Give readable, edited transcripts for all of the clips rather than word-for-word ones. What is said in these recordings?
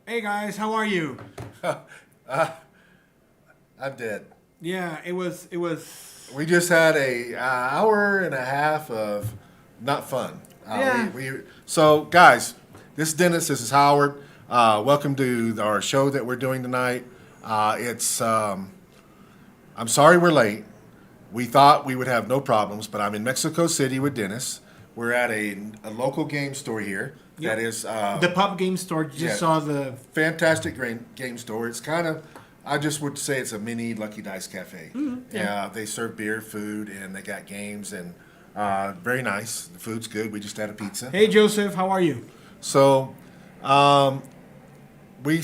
Hey guys, how are you? I'm dead. Yeah, it was. We just had a hour and a half of not fun. Yeah. So guys, this is Dennis. This is Howard. Welcome to our show that we're doing tonight. It's I'm sorry we're late. We thought we would have no problems, but I'm in Mexico City with Dennis. We're at a local game store here. Yep. That is The pub game store. You just yeah. saw the. fantastic game store. It's kind of, I just would say it's a mini Lucky Dice Cafe. yeah. They serve beer, food, and they got games, and very nice. The food's good. We just had a pizza. Hey Joseph, how are you? So we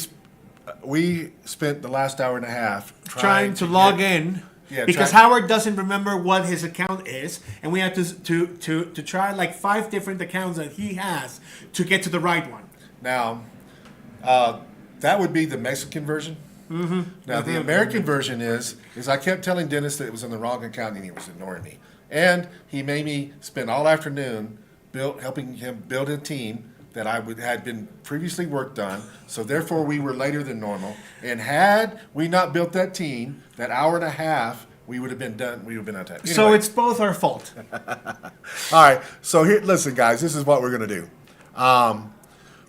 we spent the last hour and a half Trying to log in. Yeah, Because try- Howard doesn't remember what his account is, and we have to try like 5 different accounts that he has to get to the right one. Now, that would be the Mexican version. Mm-hmm. Now, the American version is I kept telling Dennis that it was in the wrong account and he was ignoring me. And he made me spend all afternoon helping him build a team that had been previously worked on. So therefore, we were later than normal. And had we not built that team, that hour and a half, we would have been done. We would have been on time. So Anyway. it's both our fault. All right. So here, listen, guys. This is what we're gonna do.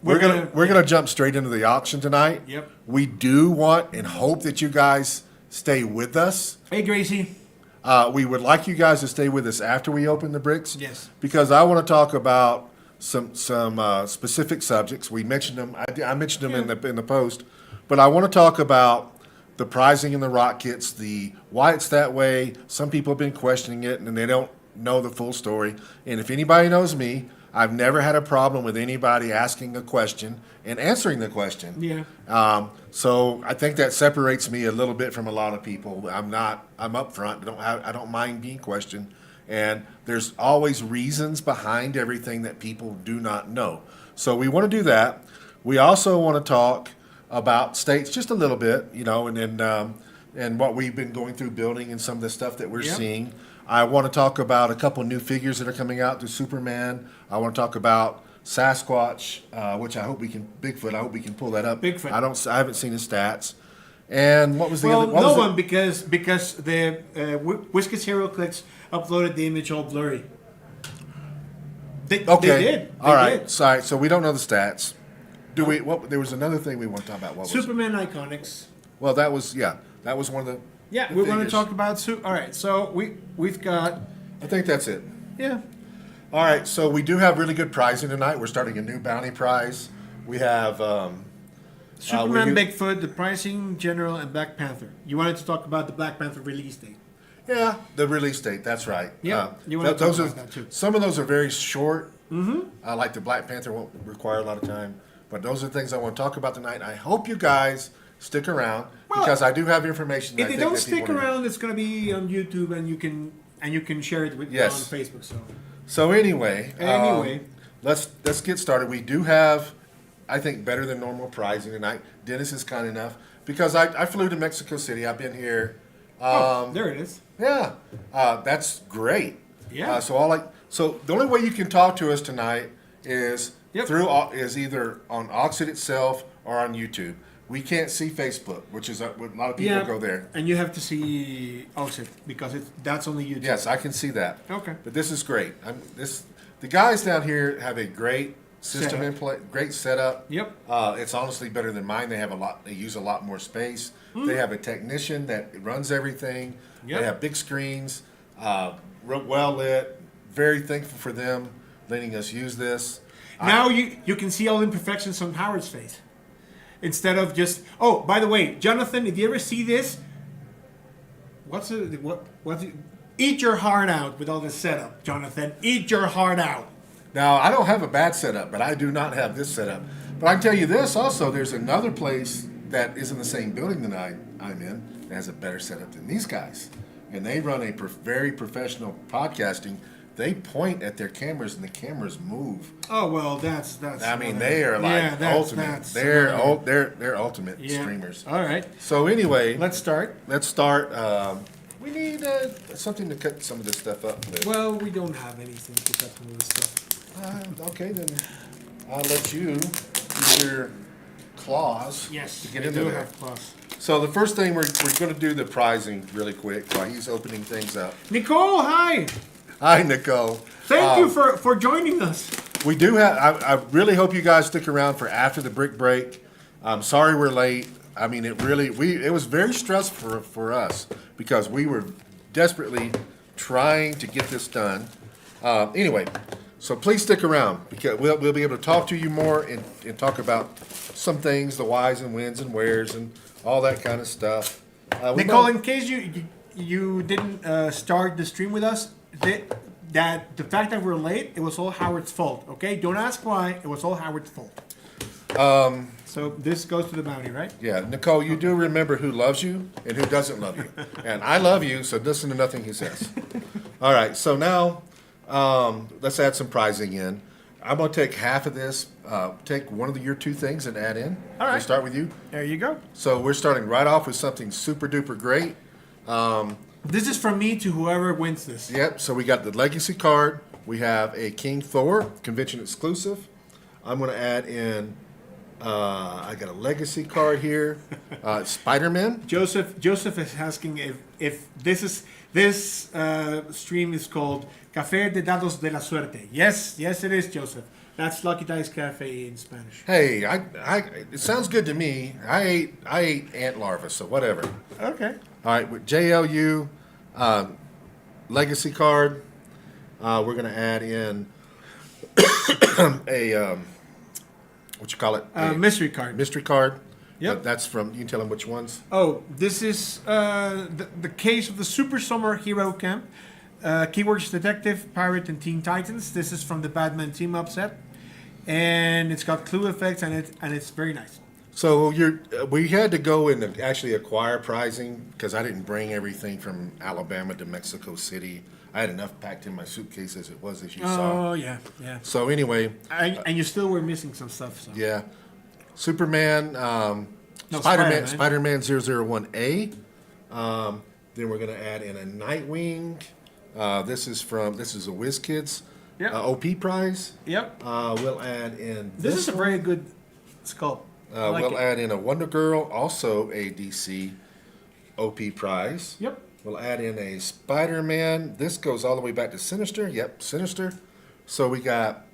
We're gonna jump straight into the auction tonight. Yep. We do want and hope that you guys stay with us. Hey Gracie. We would like you guys to stay with us after we open the bricks. Yes. Because I want to talk about some specific subjects. We mentioned them. I mentioned them in the post, but I want to talk about the pricing in the rock kits, the why it's that way. Some people have been questioning it and they don't know the full story. And if anybody knows me, I've never had a problem with anybody asking a question and answering the question. Yeah. So I think that separates me a little bit from a lot of people. I'm upfront. I don't mind being questioned. And there's always reasons behind everything that people do not know. So we want to do that. We also want to talk about states just a little bit, and what we've been going through building and some of the stuff that we're Yep. seeing. I want to talk about a couple new figures that are coming out, the Superman. I want to talk about Sasquatch, which Bigfoot. I hope we can pull that up. Bigfoot. I haven't seen his stats. And what was the Well, other? What no was one because the Whiskas Hero Clicks uploaded the image all blurry. They Okay. did. All right. Did. Sorry. So we don't know the stats. Do we? What? There was another thing we want to talk about. What was it? Superman Iconics. Well, that was one of the. Yeah, the we're going to figures. talk about. All right, so we've got. I think that's it. Yeah. All right. So we do have really good prizing tonight. We're starting a new bounty prize. We have. Superman, we- Bigfoot, the Pricing General, and Black Panther. You wanted to talk about the Black Panther release date. Yeah, the release date. That's right. Yeah, you wanna talk those about are that too. some of those are very short. Mm-hmm. Like the Black Panther won't require a lot of time, but those are things I want to talk about tonight. I hope you guys stick around Well, because I do have information. That If I they think don't that people stick wanna- around, it's going to be on YouTube, and you can share it with Yes. on Facebook. So So anyway, Anyway. let's get started. We do have, I think, better than normal pricing tonight. Dennis is kind enough because I flew to Mexico City. I've been here. there it is. Yeah, that's great. Yeah. So the only way you can talk to us tonight is Yep. is either on Oxid itself or on YouTube. We can't see Facebook, which is a lot of people go there. and you have to see Oxid because that's only YouTube. Yes, I can see that. Okay. But this is great. The guys down here have a great system Setup. in place, great setup. Yep. It's honestly better than mine. They have a lot. They use a lot more space. They have a technician that runs everything. Yep. They have big screens, well lit. Very thankful for them letting us use this. Now you can see all the imperfections on Howard's face. Instead of just by the way, Jonathan, if you ever see this, what's it? Eat your heart out with all this setup, Jonathan. Eat your heart out. Now, I don't have a bad setup, but I do not have this setup. But I can tell you this also, there's another place that is in the same building that I'm in that has a better setup than these guys. And they run a very professional podcasting. They point at their cameras and the cameras move. Oh well, that's. I mean, they are like yeah, that's, ultimate. That's, They're ultimate yeah. streamers. All right, So anyway, let's start. let's start. We need something to cut some of this stuff up with. Well, we don't have anything to cut from this stuff. Okay, then I'll let you either claws Yes, to get they into do there. have claws. So the first thing we're going to do the prizing really quick while he's opening things up. Nicole, hi. Hi, Nicole. Thank you for joining us. We do have. I really hope you guys stick around for after the brick break. I'm sorry we're late. I mean, it was very stressful for us because we were desperately trying to get this done. Anyway, so please stick around because we'll be able to talk to you more and talk about some things, the whys and whens and wheres and all that kind of stuff. Nicole, in case you didn't start the stream with us, that the fact that we're late, it was all Howard's fault. Okay, don't ask why. It was all Howard's fault. So this goes to the bounty, right? Yeah, Nicole, you do remember who loves you and who doesn't love you. And I love you, so listen to nothing he says. All right, so now let's add some prizing in. I'm going to take half of this, take one of your two things and add in. All right. We'll start with you. There you go. So we're starting right off with something super duper great. This is from me to whoever wins this. Yep, so we got the Legacy card. We have a King Thor, convention exclusive. I'm going to add in, I got a Legacy card here, Spider-Man. Joseph is asking if this stream is called Café de Dados de la Suerte. Yes, it is, Joseph. That's Lucky Dice Cafe in Spanish. Hey, it sounds good to me. I ate ant larvae, so whatever. Okay. All right, with JLU Legacy card, we're going to add in a, what you call it? Mystery card. Mystery card. Yep. That's from, you can tell them which ones. Oh, this is the case of the Super Summer Hero Camp. Keywords Detective, Pirate, and Teen Titans. This is from the Batman Team Up set. And it's got clue effects and it's very nice. So we had to go and actually acquire prizing because I didn't bring everything from Alabama to Mexico City. I had enough packed in my suitcase as it was, as you saw. Oh, yeah. So anyway, And you still were missing some stuff. So. yeah, Superman, Spider-Man 001A. Then we're going to add in a Nightwing. This is a WizKids Yep. OP prize. Yep. We'll add in This is a very good sculpt. I like we'll it. add in a Wonder Girl, also a DC OP prize. Yep. We'll add in a Spider-Man. This goes all the way back to Sinister. Yep, Sinister. So we got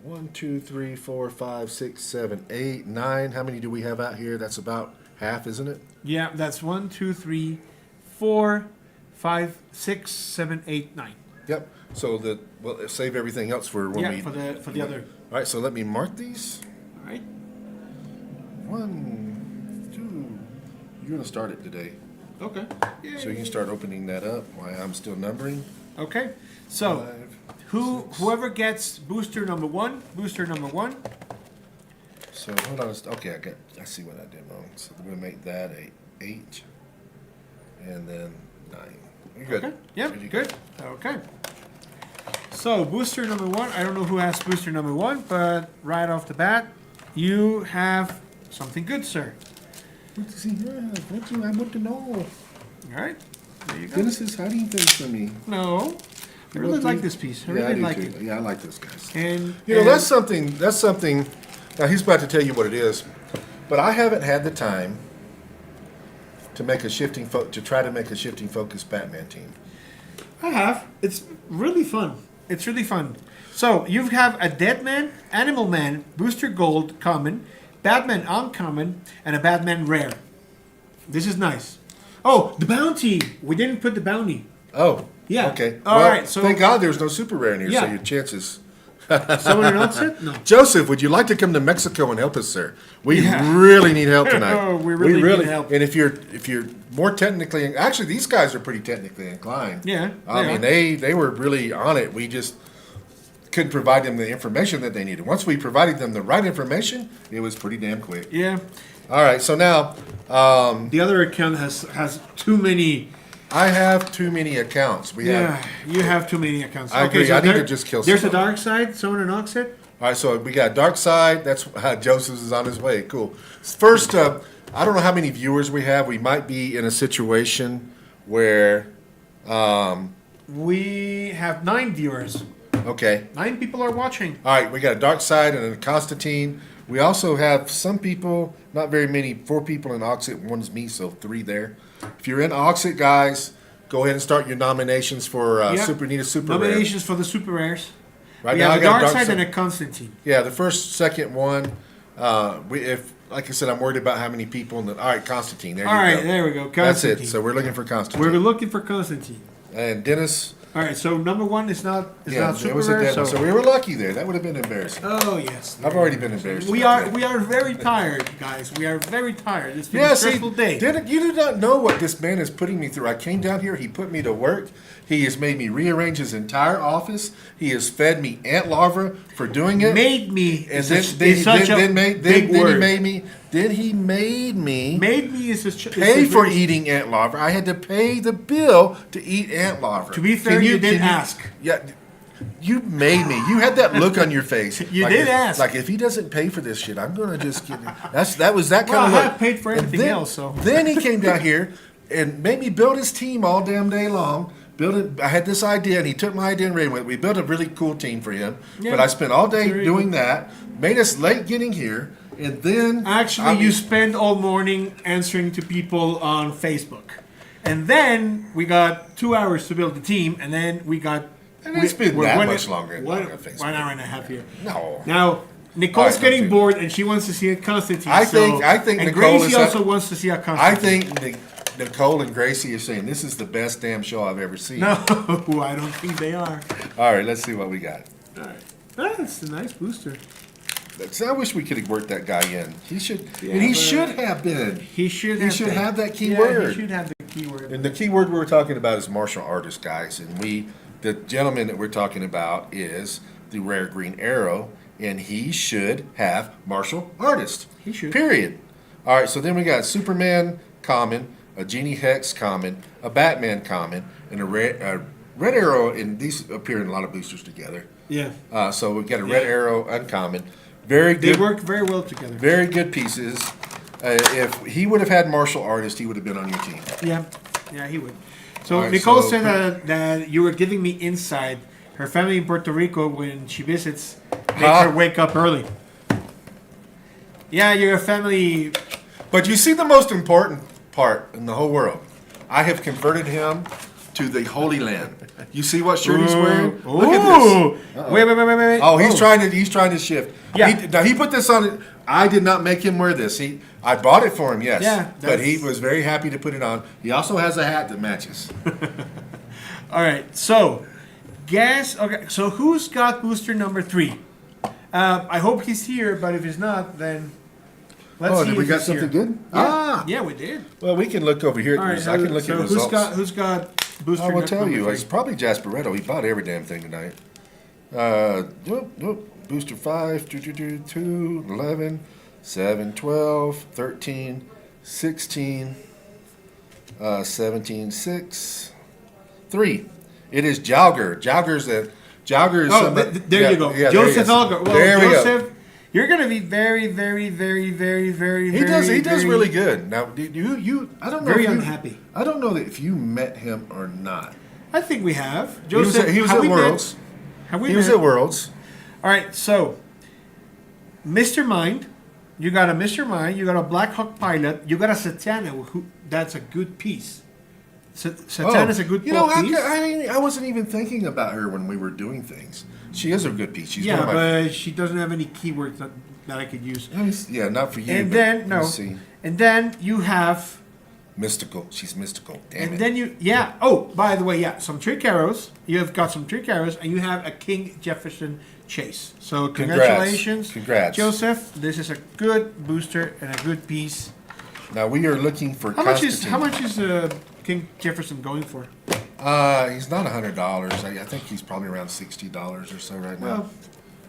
1, 2, 3, 4, 5, 6, 7, 8, 9. How many do we have out here? That's about half, isn't it? Yeah, that's 1, 2, 3, 4, 5, 6, 7, 8, 9. Yep. So we'll save everything else for when we. For the other. All right. So let me mark these. All right. 1, 2. You're gonna start it today, Okay. so you can start opening that up while I'm still numbering. Okay. So 5, 6. whoever gets booster number one. So hold on. Okay, I see what I did wrong. So we're gonna make that a 8, and then 9. You're good. Okay. Yep. There you Good. Okay. So booster number one. I don't know who has booster number one, but right off the bat, you have something good, sir. What does he have? What do I want to know? All right. There you go. Dennis is hiding things from me. No. I really like this piece. I Yeah, I really do like too. it. Yeah, I like this, guys. And You know, and- that's something. Now he's about to tell you what it is, but I haven't had the time to make a to try to make a shifting focus Batman team. I have. It's really fun. It's really fun. So you have a Deadman, Animal Man, Booster Gold common, Batman uncommon, and a Batman rare. This is nice. Oh, the bounty. We didn't put the bounty. Oh, Yeah. Okay. All Well, right, so- thank God there's no super rare in here, so Yeah. your chances. Someone else said no. Joseph, would you like to come to Mexico and help us, sir? We Yeah. really need help tonight. Oh, we really need help. And if you're more technically, actually, these guys are pretty technically inclined. Yeah, I they mean, are. they were really on it. We just couldn't provide them the information that they needed. Once we provided them the right information, it was pretty damn quick. Yeah. All right, so now The other account has too many. I have too many accounts. We Yeah, have. you have too many accounts. I agree. I need there- to just kill There's a some. dark side. Someone an Oxid. All right, so we got Dark Side. That's Joseph is on his way. Cool. First, I don't know how many viewers we have. We might be in a situation where, We have 9 viewers. okay. 9 people are watching. All right, we got a Dark Side and a Constantine. We also have some people, not very many, 4 people in Oxit, one's me, so 3 there. If you're in Oxit, guys, go ahead and start your nominations for Super Nita Super Rare. Nominations for the super rares. Right We now, have I a got dark Dark side and Side. a Constantine. Yeah, the first, second one. Like I said, I'm worried about how many people. All right, Constantine. There All you right, go. there we go. That's Constantine. it. So we're looking for We're Constantine. looking for Constantine. And Dennis. All right, so number one is not It super was a rare. dead one. So we were lucky there. That would have been embarrassing. Oh yes. I've already been embarrassed. We about are that. very tired, guys. We are very tired. It's been Yeah, a see, stressful day. you do not know what this man is putting me through. I came down here. He put me to work. He has made me rearrange his entire office. He has fed me ant larva for doing it. Made me And is then, such a big he word. made me. Then he made me Made me is a pay for very- eating ant larva. I had to pay the bill to eat ant larva. To be fair, you did ask. Yeah, you made me. You had that look on your face. You did ask. Like if he doesn't pay for this shit, I'm gonna just get. That was that Well, kind I of have look. paid for And everything else, so. then he came down here and made me build his team all damn day long. I had this idea, and he took my idea and ran with it. We built a really cool team for him. Yeah. But I spent all day Very doing that. Made us late getting here, and then Actually, you spend all morning answering to people on Facebook, and then we got 2 hours to build the team, and then we got. And it's been that one- much longer than one- on Facebook. 1 hour and a half here. No. Now, Nicole's All right, getting Constantine. bored, and she wants to see a Constantine. I think and Nicole Gracie is also wants to see a Constantine. I think Nicole and Gracie are saying this is the best damn show I've ever seen. No, I don't think they are. All right, let's see what we got. All right, that's a nice booster. I wish we could have worked that guy in. He should, Yeah, and he but- should have been. He should. He should have that key Yeah, word. he should have the keyword. And the key word we were talking about is martial artist, guys. And the gentleman that we're talking about is the rare green arrow, and he should have martial artist. He should. Period. All right, so then we got Superman common, a Genie Hex common, a Batman common, and a red arrow. And these appear in a lot of boosters together. Yeah, So we got a red arrow uncommon. Very they good. work very well together. Very good pieces. If he would have had martial artist, he would have been on your team. Yeah, he would. So All right, Nicole so- said that you were giving me insight. Her family in Puerto Rico, when she visits, makes Huh? her wake up early. Yeah, your family. But you see the most important part in the whole world. I have converted him to the Holy Land. You see what shirt he's wearing? Look at this. Ooh. Wait. Oh, he's trying to shift. Yeah. Now he put this on. I did not make him wear this. I bought it for him, yes. Yeah, But he that's- was very happy to put it on. He also has a hat that matches. All right, so guess. Okay, so who's got booster number 3? I hope he's here, but if he's not, then let's see. Did we if got he's here. something good? Yeah, we did. Well, we can look over here. All right, I can look so at results. who's got booster? I will tell number you, 3? it's probably Jasperetto. He bought every damn thing tonight. Booster 5, 2, 11, 7, 12, 13, 16, 17, 6, 3. It is Jalger. Jogger is Oh, somebody- there yeah, you go. yeah, Joseph there he is. Elgar. Well, There we go. Joseph, you're going to be very, very, very, very, very, He does very, really good. Now, you I don't know very if you, unhappy. I don't know that if you met him or not. I think we have. He was Joseph, at, he was have at we met? Worlds. Have we He was met? at Worlds. All right, so Mr. Mind, you got a Mr. Mind, you got a Black Hawk Pilot, you got a Satana, that's a good piece. Satana's a good Oh, you know, piece. I wasn't even thinking about her when we were doing things. She is a good piece. She's Yeah, one of my, but she doesn't have any keywords that I could use. yeah, not for you. And but then no, let's see. and then you have, Mystical. She's mystical. Damn and it. then you Oh, by the way, yeah, some trick arrows. You have got some trick arrows, and you have a King Jefferson Chase. So congratulations, Congrats. Joseph. This is a good booster and a good piece. Now we are looking for How much is King Jefferson going for? He's not $100. I think he's probably around $60 or so right now. Well,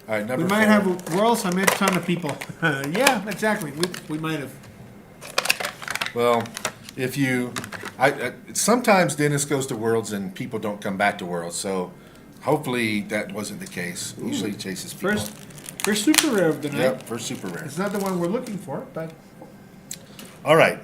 All right, number we might 4. have Worlds. I met a ton of people. Yeah, exactly. We might have. Well, if you, sometimes Dennis goes to Worlds and people don't come back to Worlds. So hopefully that wasn't the case. Usually he chases people. First super rare of the night. Yep, first super rare. It's not the one we're looking for, but All right,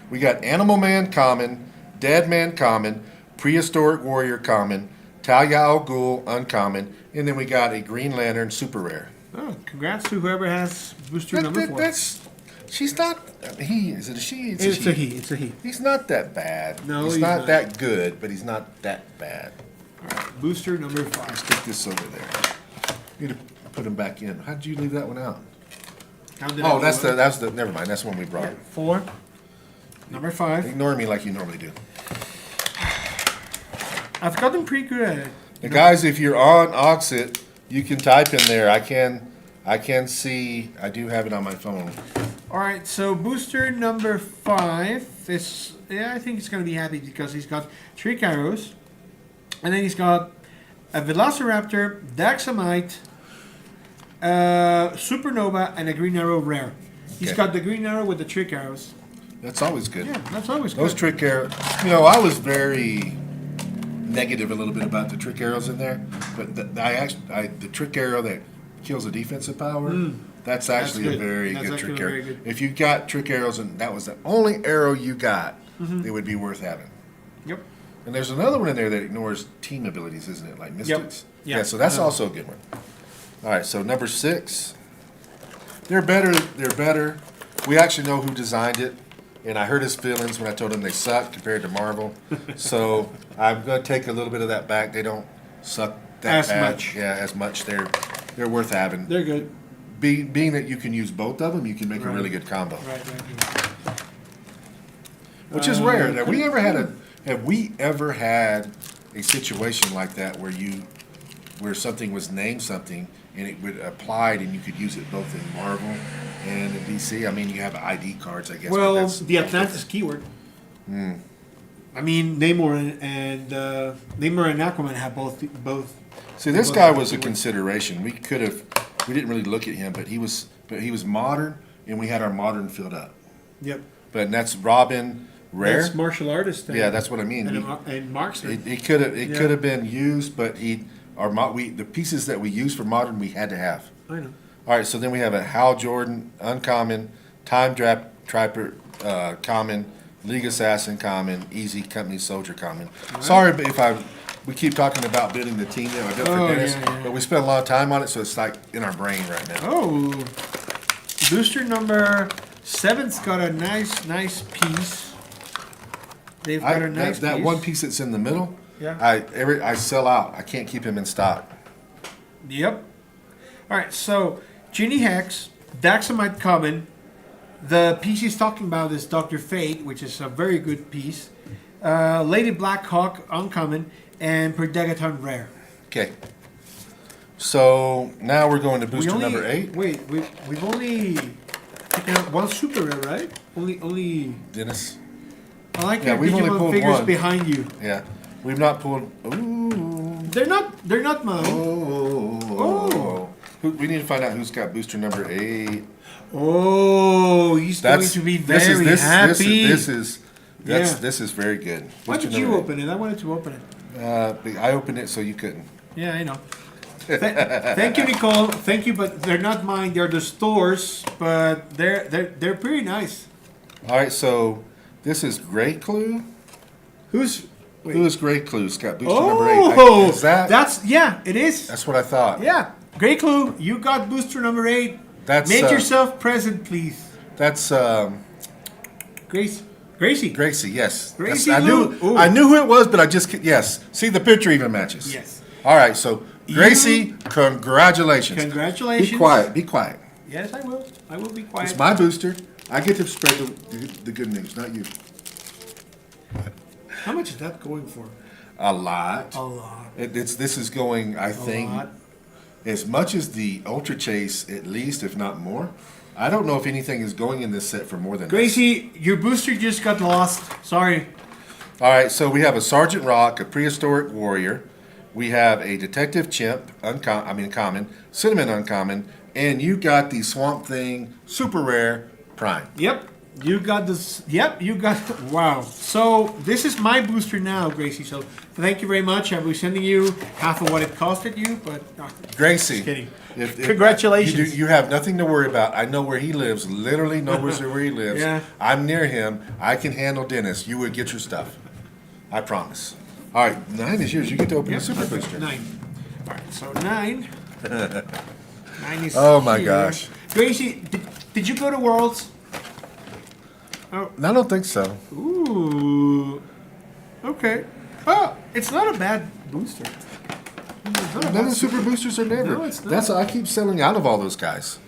we got Animal Man common, Dead Man common, Prehistoric Warrior common, Talia al Ghul uncommon, and then we got a Green Lantern super rare. Oh, congrats to whoever has booster number 4. She's not. He is it a she? It's a he. It's a he. He's not that bad. No, he's he's not not. that good, but he's not that bad. Booster number 5. Stick this over there. Need to put him back in. How did you leave that one out? Counted Oh, up that's to the. Never mind. That's the one we brought. 4. Number 5. Ignore me like you normally do. I've gotten pretty good at it. And guys, if you're on Oxit, you can type in there. I can see. I do have it on my phone. All right, so booster number 5 is, I think he's going to be happy because he's got 3 Caros, and then he's got a Velociraptor, Daxamite, Supernova, and a Green Arrow rare. He's Okay. got the Green Arrow with the 3 Caros. That's always good. Yeah, that's always Those good. trick arrows. I was very negative a little bit about the trick arrows in there, but the trick arrow that kills the defensive power. That's actually a good. very That's good actually trick very arrow. good. If you got trick arrows and that was the only arrow you got, it would be worth having. Yep. And there's another one in there that ignores team abilities, isn't it? Like Mystics. Yep. Yeah. So that's also a good one. All right. So number 6. They're better. They're better. We actually know who designed it, and I hurt his feelings when I told him they suck compared to Marvel. So I'm going to take a little bit of that back. They don't suck that As bad. much. Yeah, as much. They're worth having. They're good. Being that you can use both of them, you can make a Right. really good combo, Right. which is rare. Have we ever had a situation like that where something was named something and it would applied and you could use it both in Marvel and in DC? I mean, you have ID cards, I guess. but Well, that's the Atlantis keyword. I mean, Namor and Aquaman have both. See, this guy was a consideration. We didn't really look at him, but he was modern, and we had our modern filled up. Yep. But that's Robin Rare. That's martial artist. Yeah, that's what I mean. And marksman. It could have been used, but the pieces that we used for modern we had to have. I know. All right, so then we have a Hal Jordan uncommon, Time Trapper common, League Assassin common, Easy Company Soldier common. Sorry if we keep talking about building the team that I built for Dennis, but we spent a lot of time on it, so it's like in our brain right now. Oh, booster number 7's got a nice piece. They've got a nice that piece. one piece that's in the middle, Yeah. I sell out. I can't keep him in stock. Yep. All right, so Ginny Hex, Daxamite common. The piece he's talking about is Dr. Fate, which is a very good piece. Lady Blackhawk uncommon, and Predagon rare. Okay. So now we're going to booster number 8. Wait, we've only taken out one super rare, right? Only. Dennis. I like Yeah, your we've only Digimon pulled figures one. behind you. Yeah. We've not pulled. Ooh. They're not mine. Oh. We need to find out who's got booster number 8. Oh, he's going to be very happy. This is Yeah. this is very good. Why Booster did you number open it? I wanted to open it. 8. I opened it so you couldn't. Yeah, I know. Thank you, Nicole. Thank you, but they're not mine. They're the stores, but they're pretty nice. All right, so this is Great Clue. Who's? Wait. Who is Great Clue? It's got booster number 8. Oh, Is that? it is. That's what I thought. Yeah, Grey Clue, you got booster number 8. That's Make yourself present, please. That's Gracie. Gracie. Yes. Gracie I Lou. Ooh. knew who it was, but I just yes. See, the picture even matches. Yes. All right, so Gracie, congratulations. Congratulations. Be quiet. Be quiet. Yes, I will. I will be quiet. It's my booster. I get to spread the good news, not you. How much is that going for? A lot. A lot. This is going, I think, lot. as much as the Ultra Chase, at least, if not more. I don't know if anything is going in this set for more than this. Gracie, your booster just got lost. Sorry. All right, so we have a Sergeant Rock, a Prehistoric Warrior. We have a Detective Chimp, common, Cinnamon uncommon, and you got the Swamp Thing, super rare, prime. Yep. You got this. Yep, you got. Wow. So this is my booster now, Gracie. So thank you very much. I'll be sending you half of what it costed you, but Gracie. Just kidding. If Congratulations. You have nothing to worry about. I know where he lives. Literally knows where he lives. Yeah. I'm near him. I can handle Dennis. You would get your stuff. I promise. All right, 9 is yours. You get to open the super booster. 9. All right. So 9. Mine is Oh, my here. gosh. Gracie, did you go to Worlds? Oh, I don't think so. ooh. Okay. Oh, it's not a bad booster. It's not a None bad of the super boosters are never. No, it's not. That's I keep selling out of all those guys.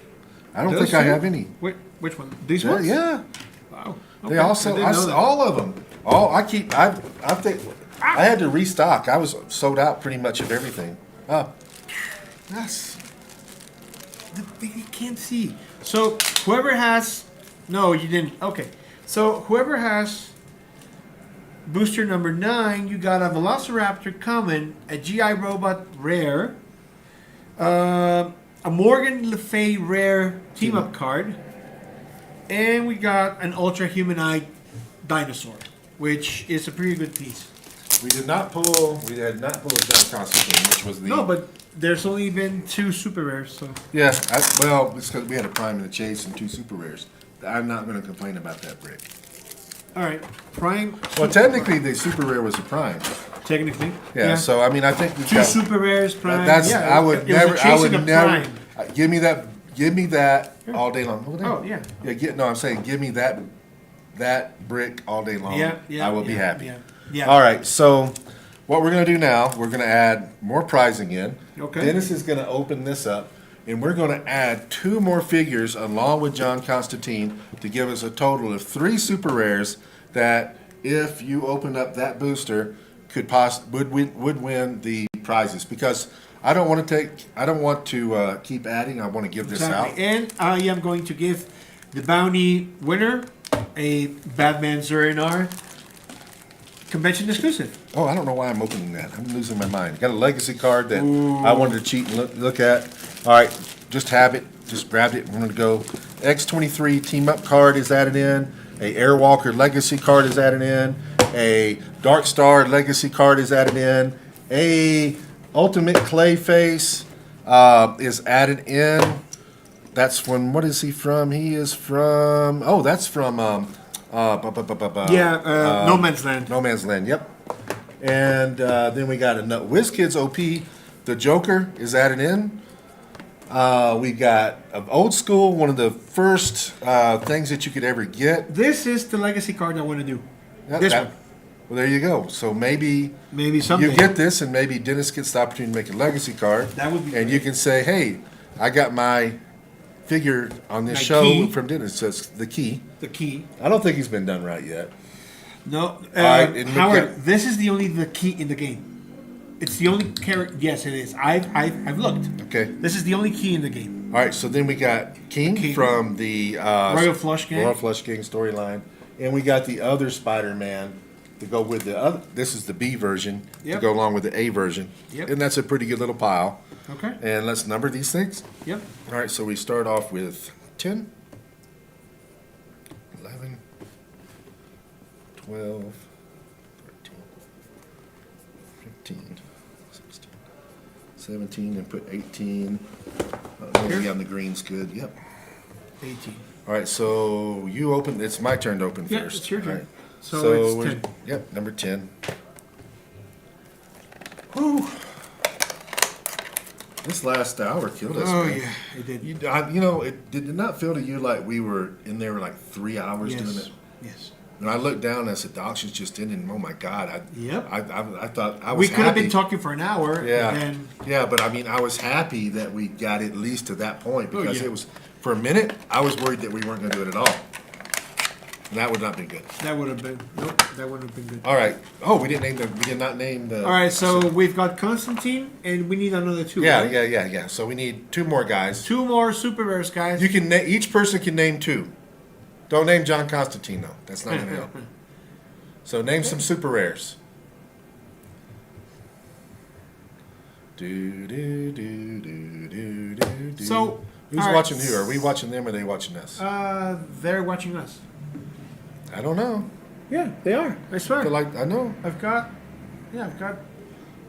I don't Those think I two? have any. Wait, which one? These Yeah, ones? yeah. Wow. They Okay. all I sell. didn't know that. All of them. All I keep. I think I had to restock. I was sold out pretty much of everything. Yes. You can't see. So whoever has, no, you didn't. Okay. So whoever has booster number 9, you got a Velociraptor common, a GI Robot rare, a Morgan Le Fay rare team up card, and we got an Ultra Humanoid dinosaur, which is a pretty good piece. We did not pull. We had not pulled John Constantine, which was the. No, but there's only been 2 super rares, so. Yeah. Well, it's because we had a prime and a chase and 2 super rares. I'm not going to complain about that brick. All right, Prime. Well, technically, the super rare was a prime. Technically. Yeah. So I mean, I think we've 2 got. super rares, Prime. That's yeah, I would it was a never. I chasing would of never. Prime. Give me that. Give me that all day long. Oh, yeah. Yeah. No, I'm saying give me that brick all day long. Yeah, yeah. I will be yeah, happy. Yeah. Yeah. All right. So what we're gonna do now? We're gonna add more prizing in. Okay. Dennis is gonna open this up. And we're going to add 2 more figures along with John Constantine to give us a total of 3 super rares that, if you opened up that booster, would win the prizes. Because I don't want to keep adding. I want to give this out. Exactly. And I am going to give the bounty winner a Batman Zurinar convention exclusive. Oh, I don't know why I'm opening that. I'm losing my mind. Got a legacy card that I wanted to cheat and look at. All right, just have it. Just grabbed it. We're going to go. X23 team up card is added in. A Airwalker legacy card is added in. A Dark Star legacy card is added in. A Ultimate Clayface is added in. That's from, what is he from? He is from, oh, that's from, No Man's Land. No Man's Land, yep. And then we got a WizKids OP. The Joker is added in. We got an old school, one of the first things that you could ever get. This is the legacy card I want to do. That- This that- one. Well, there you go. So maybe Someday. you get this, and maybe Dennis gets the opportunity to make a legacy card. That would be And great. you can say, hey, I got my figure on this My show key. from Dennis. So it's the key. The key. I don't think he's been done right yet. No, right, and look Howard. at- This is the only the key in the game. It's the only character. Yes, it is. I've looked. Okay. This is the only key in the game. All right. So then we got King King. from the Royal Flush Gang. Royal Flush Gang storyline, and we got the other Spider-Man to go with the other. This is the B version to Yep. go along with the A version, Yep. and that's a pretty good little pile. Okay. And let's number these things. Yep. All right, so we start off with 10, 11, 12, 13, 15, 16, 17, and put 18. Maybe Here? on the green's good. Yep. 18. All right, so you open. It's my turn to open Yeah, first. it's your turn. All right. So it's we're- 10. Yep, number 10. Whew. This last hour killed us. Oh man. yeah, it did. You know, it did not feel to you like we were in there like 3 hours doing Yes. it. Yes. And I looked down and I said, the auction's just ended. And oh my God. Yep. I thought I was We could have happy. been talking for an hour. Yeah. And then, Yeah, but I mean, I was happy that we got at least to that point Oh, because yeah. it was, for a minute, I was worried that we weren't going to do it at all. And that would not be good. that would have been nope. That would have been good. All right. Oh, we did not name the. All right. So we've got Constantine, and we need another 2. Yeah, right? yeah. So we need 2 more guys. 2 more super rares, guys. You can each person can name 2. Don't name John Constantine though. That's not going to help. So name some super rares. Do do do do do do do. So, who's all right. watching who? Are we watching them or are they watching us? They're watching us. I don't know. Yeah, they are. I swear. They're like I know. I've got. All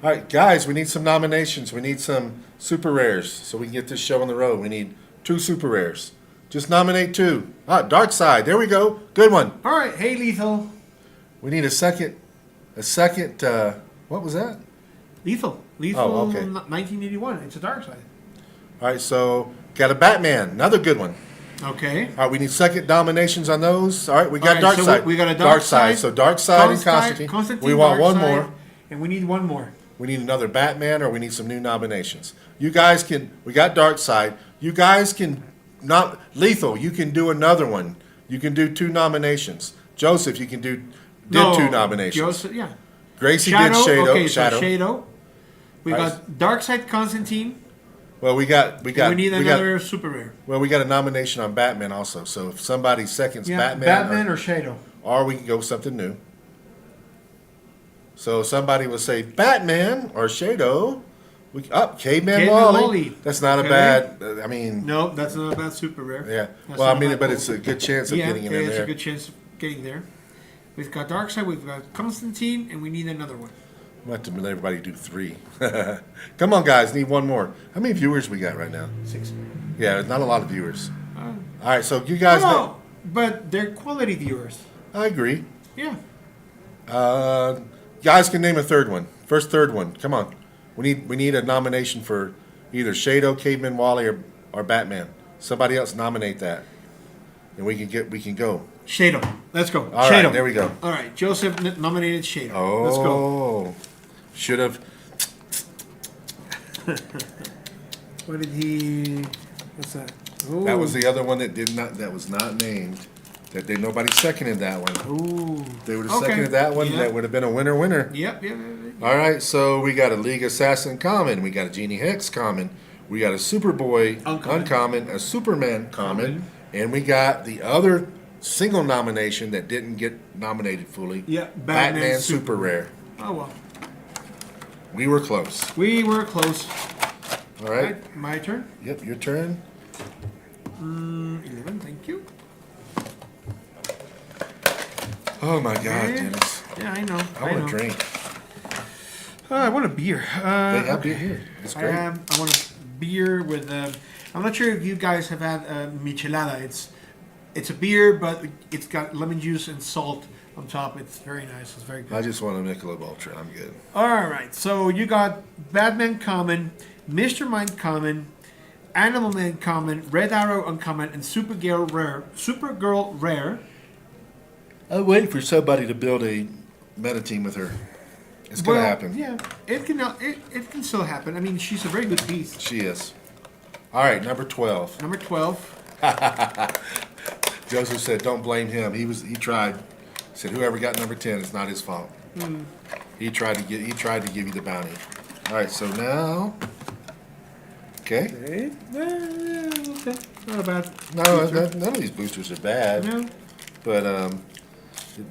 right, guys, we need some nominations. We need some super rares so we can get this show on the road. We need 2 super rares. Just nominate 2. Dark Side. There we go. Good one. All right. Hey, Lethal. We need a second. What was that? Lethal. Lethal. Oh, okay. 1981. It's a dark side. All right, so got a Batman, another good one. Okay. All right, we need second dominations on those. All right, we got All right, so Darkseid. we got a Darkseid. So Darkseid and Constantine. We want one Darkseid, more. And we need one more. We need another Batman, or we need some new nominations. You guys can. We got Darkseid. You guys can not Lethal. You can do another one. You can do 2 nominations. Joseph, you can did 2 nominations. Joseph, yeah. Gracie Shadow. did Shadow. Okay, Shadow. so Shadow. We Right. got Darkseid, Constantine. Well, we got. And we need we got, another super rare. well, we got a nomination on Batman also. So if somebody seconds Yeah, Batman, or Shadow. or we can go something new. So somebody will say Batman or Shadow. We Caveman Caveman Wally. Wally. That's not Okay. a bad. I mean, No, that's not a bad super rare. yeah. That's Well, I not a mean, bad but pull. it's a good chance of Yeah, getting it okay, in it's there. a good chance of getting there. We've got Darkseid, we've got Constantine, and we need another one. I'm going to let everybody do 3. Come on, guys. Need one more. How many viewers we got right now? 6. Yeah, not a lot of viewers. Uh, All right, so you guys. no, but they're quality viewers. I agree. Yeah. Guys can name a third one. First third one. Come on. We need a nomination for either Shadow, Caveman Wally, or Batman. Somebody else nominate that, and we can go. Shadow. Let's go. All Shadow. right, there we go. All right, Joseph nominated Shadow. Oh, Let's go. Should have. What did he? What's that? Ooh. That was the other one that was not named. Nobody seconded that one. Ooh. They would have Okay. seconded that one. Yeah. That would have been a winner. Yep. All right, so we got a League Assassin common, we got a Genie Hex common, we got a Superboy uncommon, a Superman common, and we got the other single nomination that didn't get nominated fully. Yeah, Batman Super Rare. Oh well. We were close. We were close. All right. Right, my turn. Yep, your turn. 11. Thank you. Oh my God, Yeah. Dennis. Yeah, I know. I want a drink. I want a beer. They have beer here. It's great. I want a beer with. I'm not sure if you guys have had michelada. It's a beer, but it's got lemon juice and salt on top. It's very nice. It's very good. I just want a Michelob Ultra. I'm good. All right. So you got Batman common, Mr. Mind common, Animal Man common, Red Arrow uncommon, and Supergirl rare. Supergirl rare. I wait for somebody to build a meta team with her. It's gonna happen. Yeah, it can still happen. I mean, she's a very good piece. She is. All right, number 12. Number 12. Joseph said, "Don't blame him. He tried." He said, "Whoever got number 10, it's not his fault." He tried to give you the bounty. All right, so now, okay. Okay. Okay. Not a bad. No, none of these boosters are bad, No. but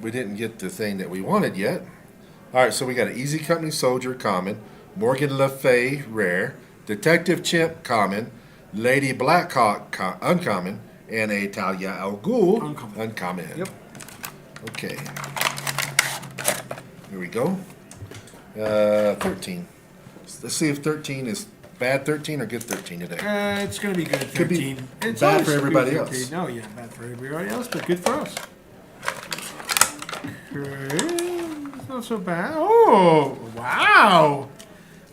we didn't get the thing that we wanted yet. All right, so we got an Easy Company Soldier common, Morgan Le Fay rare, Detective Chimp common, Lady Blackhawk uncommon, and a Talia al Ghul uncommon. Yep. Okay. Here we go. 13. Let's see if 13 is bad 13 or good 13 today. It's gonna be good at 13. Could be It's bad always for everybody good at else. 13. No, yeah, bad for everybody else, but good for us. Okay. It's not so bad. Oh, wow.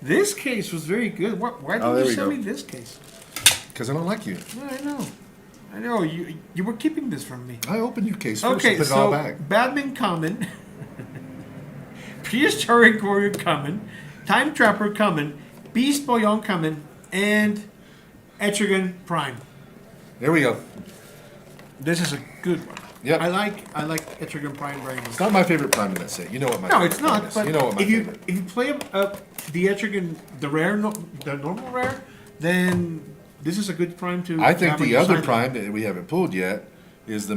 This case was very good. Why Oh, didn't there you we send go. me this case? Because I don't like you. Yeah, I know. I know. You were keeping this from me. I opened your case first Okay, and put it all so back. Batman common, Prehistoric Warrior common, Time Trapper common, Beast Boy uncommon, and Etrigan Prime. There we go. This is a good one. Yep. I like Etrigan Prime very much. It's not my favorite prime in that set. You know what my No, favorite it's prime not. is. But You know what my if you favorite. if you play the Etrigan, the rare, the normal rare, then this is a good prime to. I think have on the your other side. prime that we haven't pulled yet is the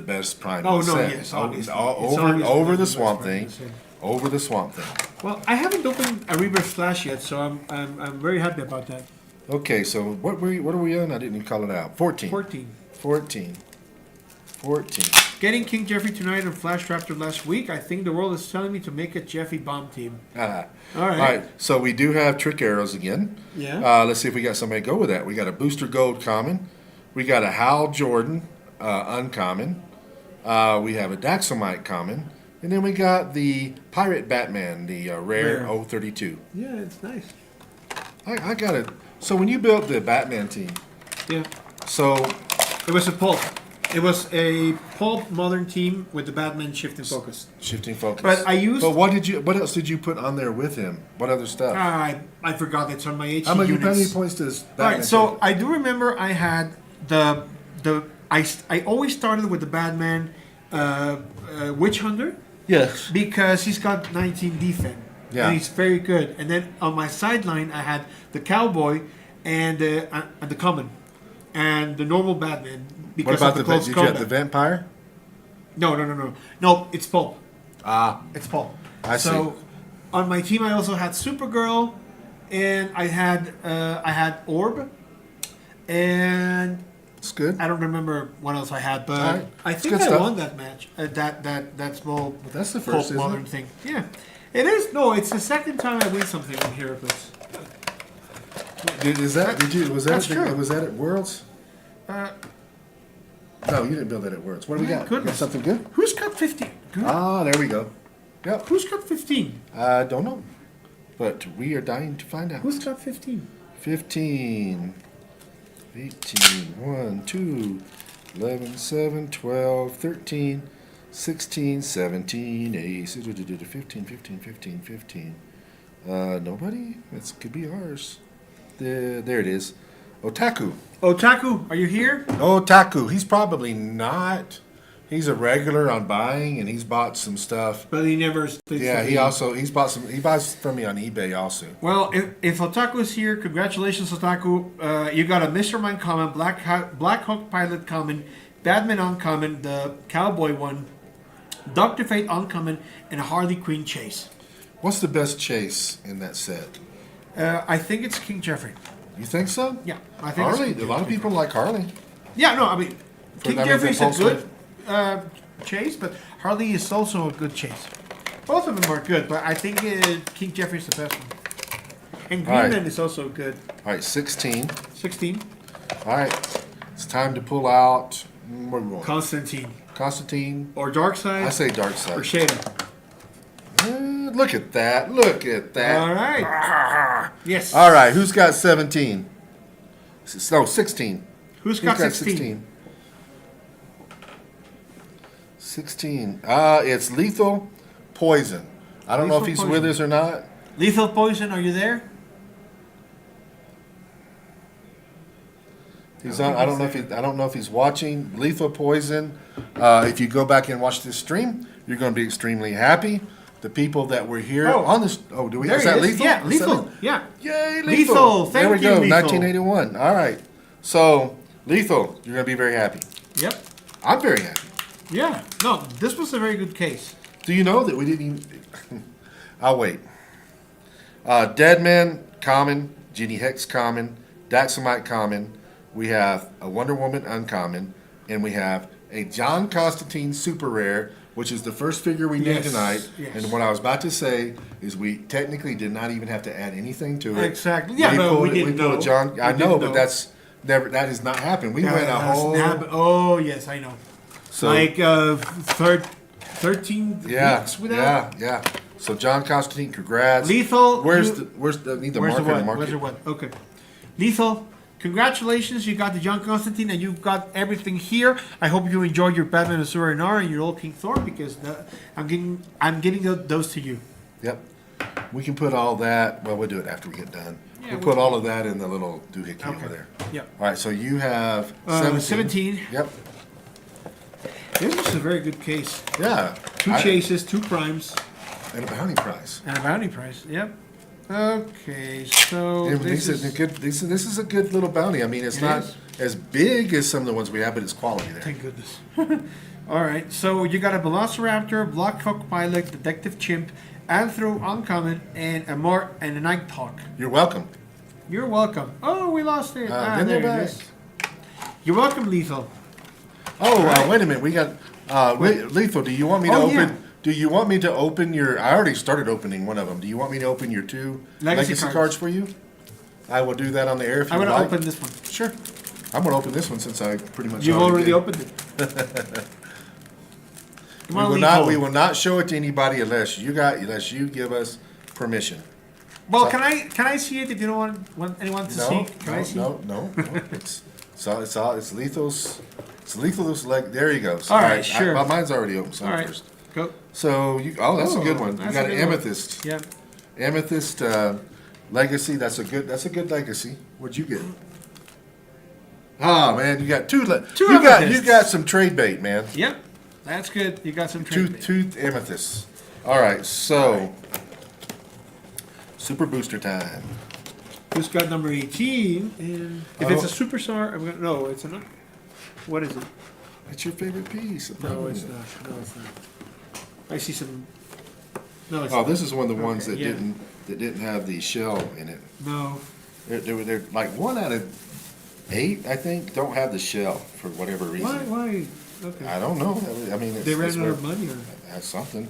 best prime. Oh in the no! set. Yes, Oh, obviously. all- It's over obviously over the the best swamp prime in thing. the set. Over the swamp thing. Well, I haven't opened a Reverse Flash yet, so I'm very happy about that. Okay, so what are we on? I didn't even call it out. 14. 14. 14. Getting King Jeffrey tonight and Flash Raptor last week. I think the world is telling me to make a Jeffy bomb team. All All right. right. So we do have trick arrows again. Yeah. Let's see if we got somebody to go with that. We got a Booster Gold common. We got a Hal Jordan uncommon. We have a Daxomite common. And then we got the Pirate Batman, the rare Rare. 032. Yeah, it's nice. I got it. So when you built the Batman team, Yeah. so It was a pulp. It was a pulp modern team with the Batman shifting focus. shifting focus. But I used. But what else did you put on there with him? What other stuff? I forgot it's on my HE How many units. points does All Batman right, so take? I do remember I had I always started with the Batman Witch Hunter Yes. because he's got 19 defense. Yeah. And he's very good. And then on my sideline, I had the Cowboy and the Common and the normal Batman What because about of the the close did you have combat. the vampire? No, it's Pulp. Ah, It's Pulp. I So on my team, I also had Supergirl, and I had Orb, and it's good. I don't remember what else I had, but All right. I It's think good I stuff. won that match. That small. That's the Pulp first, isn't modern it? thing. Yeah, it is. No, it's the second time I win something in Heracles. Was that That's true. was that at Worlds? Uh, No, you didn't build that at Worlds. What do we My got? goodness. Got something good? who's got 15? Good. Ah, there we go. Yep. Who's got 15? I don't know, but we are dying to find out. Who's got 15? 15, 18, 1, 2, 11, 7, 12, 13, 16, 17, 18, 15, 15, 15, 15. Nobody? That could be ours. There it is. Otaku. Otaku, are you here? Otaku. He's probably not. He's a regular on buying, and he's bought some stuff. But he never. Yeah, he's bought some. He buys from me on eBay also. Well, if Otaku is here, congratulations, Otaku. You got a Mr. Mine common, Black Hawk Pilot common, Batman uncommon, the Cowboy one, Doctor Fate uncommon, and a Harley Quinn chase. What's the best chase in that set? I think it's King Jeffrey. You think so? Yeah, I think it's Harley. King A lot of Jeffrey. people like Harley. Yeah, no, I mean, King I mean, Jeffrey's a Pulse good chase, but Harley is also a good chase. Both of them are good, but I think King Jeffrey's the best one. And All right. Greenland is also good. All right, 16. 16, All right, it's time to pull out. What do we want? Constantine. Constantine. Or Darkseid. I say Dark Or Side. Shader. Look at that. Look at that. All right. Yes. All right, who's got 17? No, 16. Who's got 16? 16. It's Lethal Poison. I don't know if Lethal he's with Poison. us or not. Lethal Poison, are you there? He's on. I don't know if he's watching. Lethal Poison. If you go back and watch this stream, you're going to be extremely happy. The people that were here Oh. on this. Oh, do we? There Is he that is. Lethal? Yeah, Is that Lethal. Yeah. Yay, Lethal. Lethal. There we Thank you, go. Lethal. 1981. All right. So, Lethal, you're going to be very happy. Yep. I'm very happy. Yeah. No, this was a very good case. Do you know that we didn't even... I'll wait. Deadman, common. Genie Hex, common. Daxamite, common. We have a Wonder Woman, uncommon. And we have a John Constantine, super rare, which is the first figure we named Yes, tonight. yes. And what I was about to say is we technically did not even have to add anything to it. Exactly. Yeah, but pulled we didn't pulled a know. John. I We know, didn't but know. that's never. That has not happened. We went a whole. Oh, yes, I know. So Like 13 yeah, weeks without. yeah. So John Constantine, congrats. Lethal. Where's you- the where's the need the Where's marker the to what? mark Where's it? the what? Okay. Lethal, congratulations. You got the John Constantine and you've got everything here. I hope you enjoy your Batman Azura and R and your old King Thor because I'm getting those to you. Yep. We can put all that. Well, we'll do it after we get done. Yeah, we'll we put all of that in the little doohickey Okay. over there. Yep. All right. So you have 17. Yep. This was a very good case. Yeah. Two chases, two primes, and a bounty prize. and a bounty prize. Yep. Okay, so And this this is a good little bounty. I mean, it's It not is. as big as some of the ones we have, but it's quality there. Thank goodness. All right, so you got a Velociraptor, Black Hawk Pilot, Detective Chimp, Anthro Uncommon, and a Nighthawk. You're welcome. You're welcome. Oh, we lost it. Then there they're it back. is. You're welcome, Lethal. Oh, Right. wait a minute. We got Lethal. Do you want me to Oh, open? yeah. Do you want me to open your? I already started opening one of them. Do you want me to open your two Legacy cards. cards. for you? I will do that on the air if you I'm would gonna like. open this one. Sure. I'm gonna open this one since I pretty much. You've already did. opened it. Come on, We will Lethal. not. We will not show it to anybody unless you give us permission. Well, can I see it if you don't want anyone to see? Can I see? No. It's Lethal's leg. There you go. So, All right, sure. Mine's already open. So All I'm right, first. go. So that's a good one. You That's got a an good one. amethyst. Yeah. Amethyst legacy. That's a good legacy. What'd you get? Oh man, you got two. Two You amethysts. got some trade bait, man. Yep. That's good. You got some trade. Two amethysts. All right, so super booster time. Who's got number 18? And if it's a superstar, I'm gonna. No, it's not. What is it? It's your favorite piece. No, it's not. No, it's not. I see some. No, it's Oh, not. this is one of the ones Okay, that yeah. didn't have the shell in it. No. They're like 1 out of 8, I think, don't have the shell for whatever reason. Why? Okay. I don't know. I mean, They ran it's out of money, or That's something.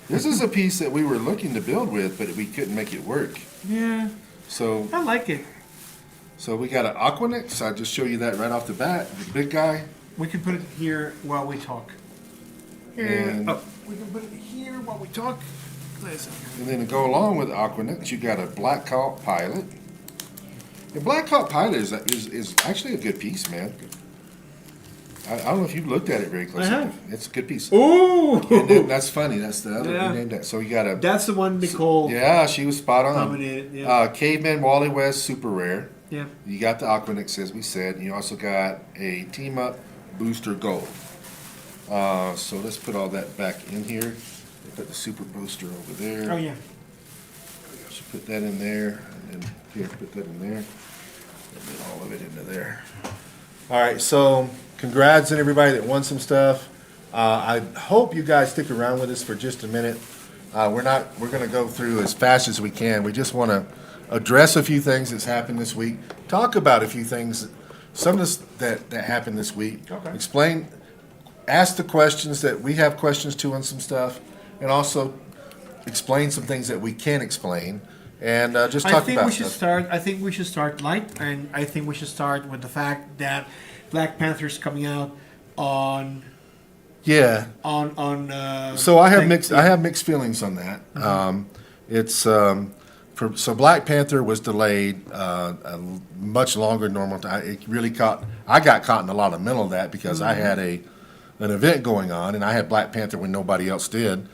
This is a piece that we were looking to build with, but we couldn't make it work. yeah, So I like it. we got an Aquanix. I'll just show you that right off the bat. The big guy. We can put it here while we talk. Here. And- Oh, we can put it here while we talk. Listen. And then to go along with Aquanix, you got a Black Hawk Pilot. The Black Hawk Pilot is actually a good piece, man. I don't know if you've looked at it very closely. I have. It's a good piece. Ooh, And then, that's funny. That's the other. Yeah. We named that. So you got a. that's the one Nicole Yeah, she was spot on. nominated. Yeah. Caveman Wally West Super Rare. Yeah. You got the Aquanix, as we said. You also got a Team Up Booster Gold. So let's put all that back in here. Put the Super Booster over there. Oh yeah. Should put that in there, and then here, put that in there, and then all of it into there. All right, so congrats on everybody that won some stuff. I hope you guys stick around with us for just a minute. We're going to go through as fast as we can. We just want to address a few things that's happened this week, talk about a few things, some of this that happened this week. Okay. Explain, ask the questions that we have questions to on some stuff, and also explain some things that we can explain, and just talk I think about we should stuff. start. I think we should start light, and I think we should start with the fact that Black Panther's coming out on Yeah. on. So I have thing- mixed feelings on that. It's so Black Panther was delayed a much longer than normal time. It really I got caught in a lot of middle of that because I had an event going on and I had Black Panther when nobody else did.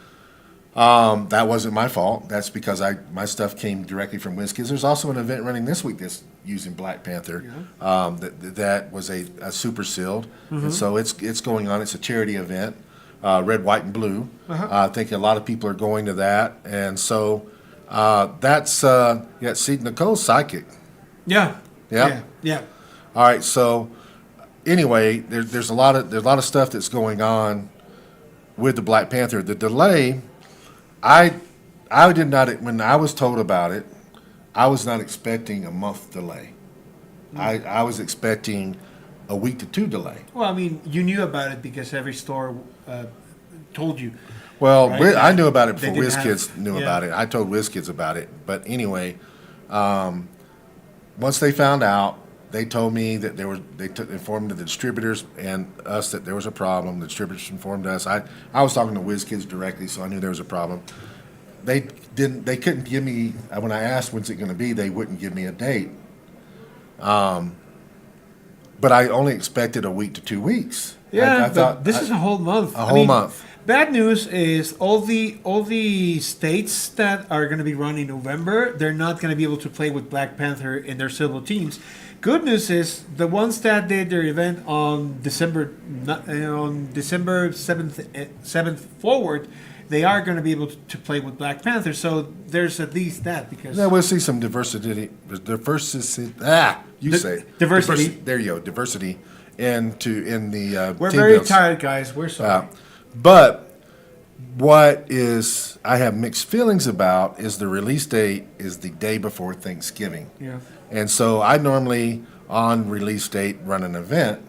That wasn't my fault. That's because my stuff came directly from WizKids. There's also an event running this week that's using Black Panther. That was a super sealed, and so it's going on. It's a charity event, red, white, and blue. I think a lot of people are going to that, and so that's see Nicole's psychic. Yeah. Yeah? Yeah. Yeah. All right, so anyway, there's a lot of stuff that's going on with the Black Panther. The delay, I did not, when I was told about it, I was not expecting a month delay. I was expecting a week to 2 delay. Well, I mean, you knew about it because every store told you. Well, Right. I knew about it They before didn't WizKids have- knew yeah. about it. I told WizKids about it. But anyway, once they found out, they told me that informed the distributors and us that there was a problem. The distributors informed us. I was talking to WizKids directly, so I knew there was a problem. They couldn't give me, when I asked when's it going to be, they wouldn't give me a date. But I only expected a week to 2 weeks. Yeah, I thought this is a whole month. a whole month. Bad news is all the states that are going to be running in November, they're not going to be able to play with Black Panther in their civil teams. Good news is the ones that did their event on December 7th forward, they are going to be able to play with Black Panther. So there's at least that because Yeah, we'll see some diversity. Diversity. Say it. Diversity. There you go. Diversity in the. we're team very builds. tired, guys. We're sorry. But what is I have mixed feelings about is the release date is the day before Thanksgiving, Yeah. and so I normally on release date run an event,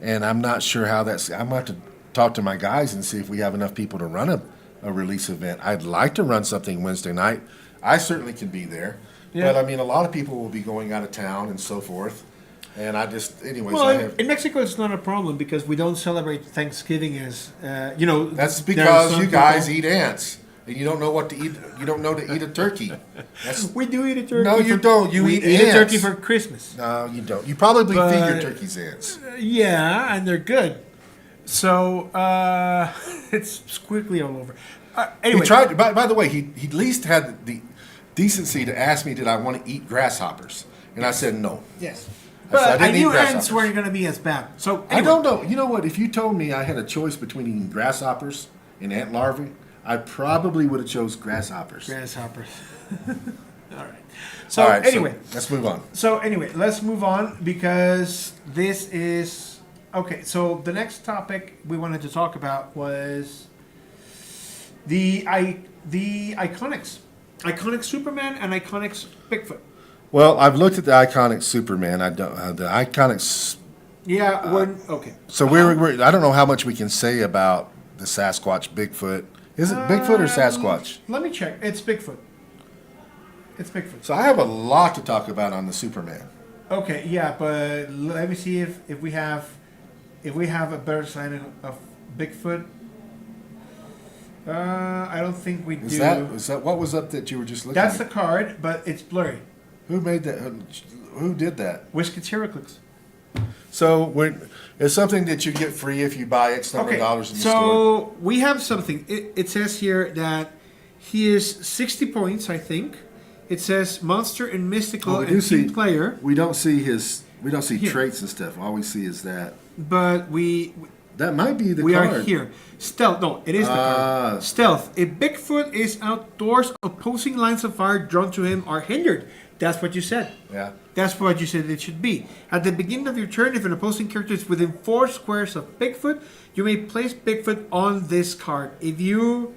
and I'm not sure how that's. I'm gonna have to talk to my guys and see if we have enough people to run a release event. I'd like to run something Wednesday night. I certainly can be there. Yeah. But I mean, a lot of people will be going out of town and so forth. And I just, anyways, Well, I have. in Mexico, it's not a problem because we don't celebrate Thanksgiving as That's there are because some you guys people- eat ants and you don't know what to eat. You don't know to eat a turkey. That's, We do eat a turkey. No, you don't. You we eat eat a turkey ants. for Christmas. no, you don't. You probably feed your But- turkeys ants. Yeah, and they're good. So it's squiggly all over. Anyway, He tried. By the way, he at least had the decency to ask me, did I want to eat grasshoppers? And I said no. yes, I said, but I didn't eat knew ants grasshoppers. weren't going to be as bad. So I anyway, don't know. You know what? If you told me I had a choice between eating grasshoppers and ant larvae, I probably would have chose grasshoppers. grasshoppers. All right. So All right. anyway, let's move on. let's move on because this is okay. So the next topic we wanted to talk about was the iconics, iconic Superman and iconics Bigfoot. Well, I've looked at the iconic Superman. I don't the iconic. Yeah, okay. So we're I don't know how much we can say about the Sasquatch Bigfoot. Is it Bigfoot or Sasquatch? Let me check. It's Bigfoot. It's Bigfoot. So I have a lot to talk about on the Superman. Okay, yeah, but let me see if we have a better sign of Bigfoot. I don't think we do. Is that what was up that you were just looking That's at? the card, but it's blurry. Who made that? Who did that? Whiskey Heraclix. So it's something that you get free if you buy X number Okay, of dollars in the store. so we have something. It says here that he is 60 points, I think. It says monster and mystical Well, we do and team see- player, We don't see Here. traits and stuff. All we see is that. but That might be the we card. are here. Stealth. No, it is the Ah. card. Stealth. If Bigfoot is outdoors, opposing lines of fire drawn to him are hindered. That's what you said. Yeah. That's what you said it should be. At the beginning of your turn, if an opposing character is within 4 squares of Bigfoot, you may place Bigfoot on this card. If you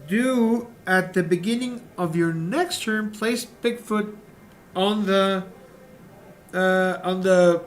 do at the beginning of your next turn, place Bigfoot on the I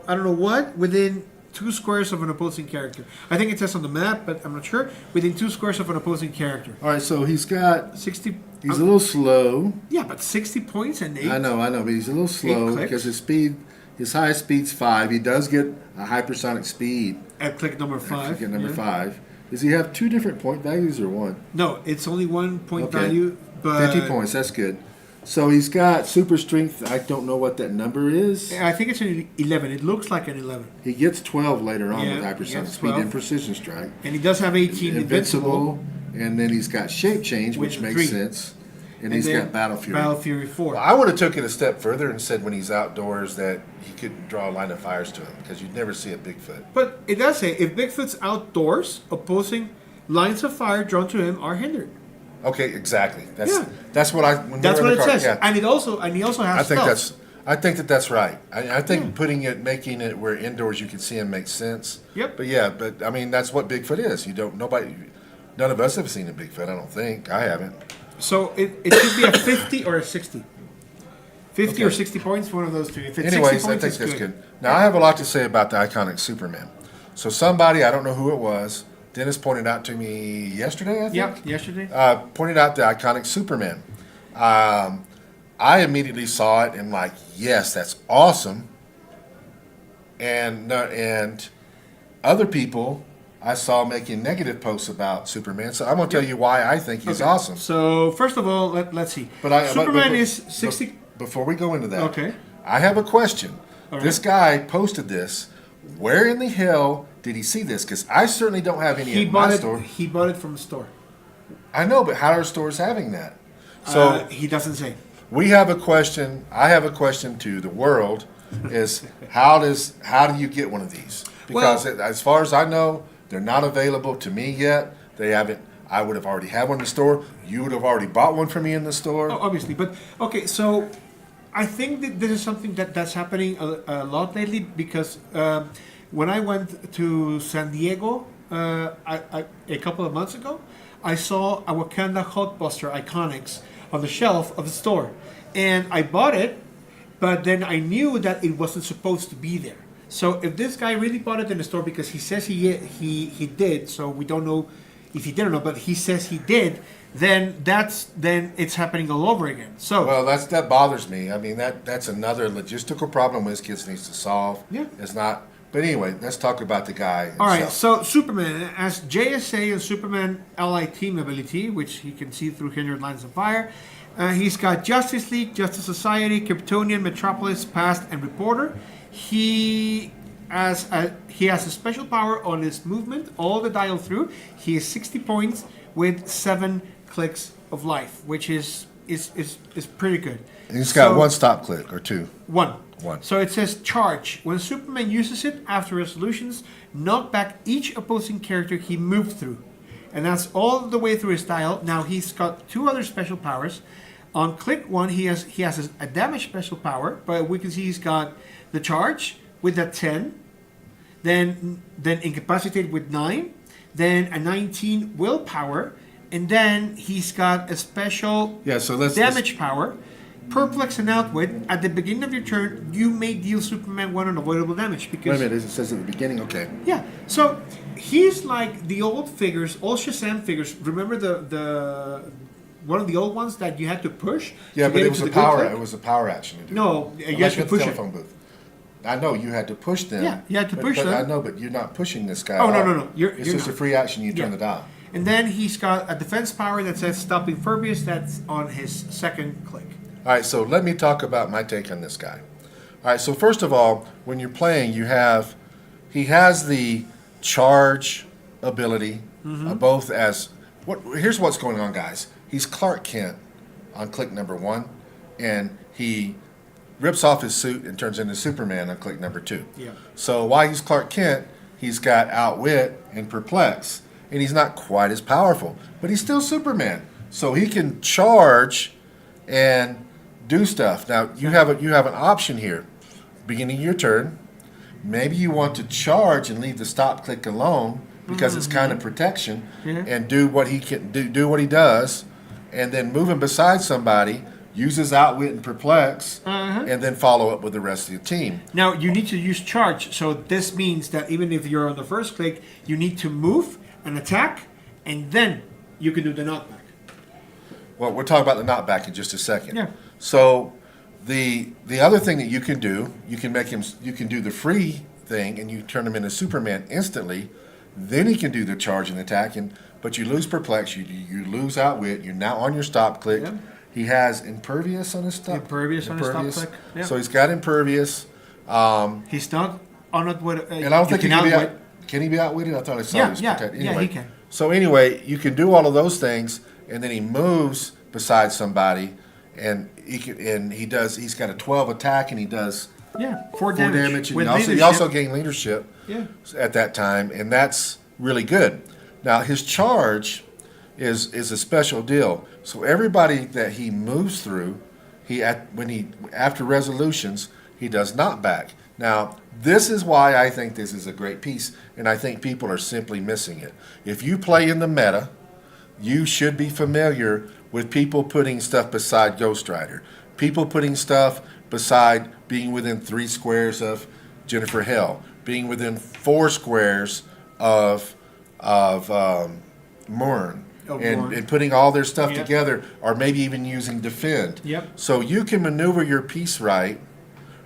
don't know what within 2 squares of an opposing character. I think it says on the map, but I'm not sure. Within 2 squares of an opposing character. All right. So he's got. 60. He's a little slow. Yeah, but 60 points and 8. I know, but he's a little slow clicks. because his highest speed's 5. He does get a hypersonic speed. At click number 5. Get number yeah. 5. Does he have 2 different point values or 1? No, it's only 1 point Okay. value, but 50 points. That's good. So he's got super strength. I don't know what that number is. I think it's an 11. It looks like an 11. He gets 12 later on Yeah, with he hypersonic gets speed 12. and precision strike. And he does have 18 invincible. And then he's got shape change, which With makes 3. sense. And, And he's then got battle fury. Battle Fury 4. Well, I would have took it a step further and said when he's outdoors that he could draw a line of fires to him because you'd never see a Bigfoot. But it does say if Bigfoot's outdoors, opposing lines of fire drawn to him are hindered. Okay, exactly. Yeah. That's what I. When That's they were what in it the card- says. Yeah. And he also has I think stealth. that's right. I think making it where indoors you can see him makes sense. Yep. But yeah, I mean that's what Bigfoot is. None of us have seen a Bigfoot. I don't think. I haven't. So it should be a 50 or a 60. 50 or Okay. 60 points, one of those two. If it's Anyways, 60 I points, think it's that's good. good. Now I have a lot to say about the iconic Superman. So somebody, I don't know who it was, Dennis pointed out to me yesterday, I think. Yep, yesterday. Pointed out the iconic Superman. I immediately saw it and like, yes, that's awesome. And other people I saw making negative posts about Superman. So I'm going to tell you why I think he's Okay. awesome. So first of all, let's see. Superman is 60. Before we go into that, Okay. I have a question. All right. This guy posted this. Where in the hell did he see this? Because I certainly don't have any He in bought my it. store. He bought it from the store. I know, but how are stores having that? So He doesn't say. we have a question. I have a question to the world: is how do you get one of these? Because as far as I know, they're not available to me yet. They haven't. I would have already had one in the store. You would have already bought one for me in the store. Oh, obviously, but okay. So I think that this is something that's happening a lot lately because when I went to San Diego a couple of months ago, I saw a Wakanda Hulkbuster Iconics on the shelf of the store, and I bought it, but then I knew that it wasn't supposed to be there. So if this guy really bought it in the store because he says he did, so we don't know if he did or not, but he says he did, then it's happening all over again. So Well, that bothers me. I mean, that's another logistical problem WizKids needs to solve. Yeah. It's not But anyway, let's talk about the guy. All right, himself. so Superman has JSA and Superman Ally Team ability, which he can see through Hindered Lines of Fire. He's got Justice League, Justice Society, Kryptonian, Metropolis, Past, and Reporter. He has a special power on his movement, all the dial through. He is 60 points with 7 clicks of life, which is pretty good. And he's got So- one stop click or two. One. One. So it says charge. When Superman uses it after resolutions, knock back each opposing character he moved through. And that's all the way through his dial. Now he's got 2 other special powers. On click 1, he has a damage special power, but we can see he's got the charge with that 10, then incapacitate with 9, then a 19 willpower, and then he's got a special Yeah, so let's damage power. Perplex and Outwit. At the beginning of your turn, you may deal Superman 1 unavoidable damage Wait a because minute, it says at the beginning. Okay. yeah. So he's like the old figures, old Shazam figures. Remember the one of the old ones that you had to push. Yeah, to but get it was into a the good power. click? It was a power action. To do. No, you Unless had to you're push at it. the telephone booth. I know you had to push them. Yeah, you had to push but them. I know, but you're not pushing this guy. Oh, no, off. no, no. You're it's just not. a free action. You turn Yeah. the dial. And then he's got a defense power that says stop impervious. That's on his second click. All right, so let me talk about my take on this guy. All right, so first of all, when you're playing, he has the charge ability, both as here's what's going on, guys. He's Clark Kent on click number 1, and he rips off his suit and turns into Superman on click number 2. Yeah. So while he's Clark Kent, he's got Outwit and Perplex, and he's not quite as powerful, but he's still Superman. So he can charge and do stuff. Now you have an option here. Beginning of your turn, maybe you want to charge and leave the stop click alone because it's kind of protection, and do what he can do what he does, and then move him beside somebody, use his Outwit and Perplex, and then follow up with the rest of the team. Now you need to use charge. So this means that even if you're on the first click, you need to move and attack, and then you can do the knockback. Well, we'll talk about the knockback in just a second. Yeah. So the other thing that you can do, you can do the free thing, and you turn him into Superman instantly. Then he can do the charge and attack, but you lose Perplex, you lose Outwit. You're now on your stop click. Yeah. He has Impervious on his stop. Impervious on his stop click, yeah. So he's got Impervious. He's not on it with. And I don't think he can be outwit. Can he be outwitted? I thought I saw Yeah, he was yeah, protected. yeah, Anyway, he can. So anyway, you can do all of those things, and then he moves beside somebody, and he's got a 12 attack, and he does Yeah, 4 4 damage, and with he also leadership. gained leadership Yeah. at that time, and that's really good. Now his charge is a special deal. So everybody that he moves through, after resolutions, he does knockback. Now this is why I think this is a great piece, and I think people are simply missing it. If you play in the meta, you should be familiar with people putting stuff beside Ghost Rider, people putting stuff beside being within 3 squares of Jennifer Hale, being within 4 squares of Murn, and putting all their stuff Yep. together, or maybe even using Defend. Yep. So you can maneuver your piece right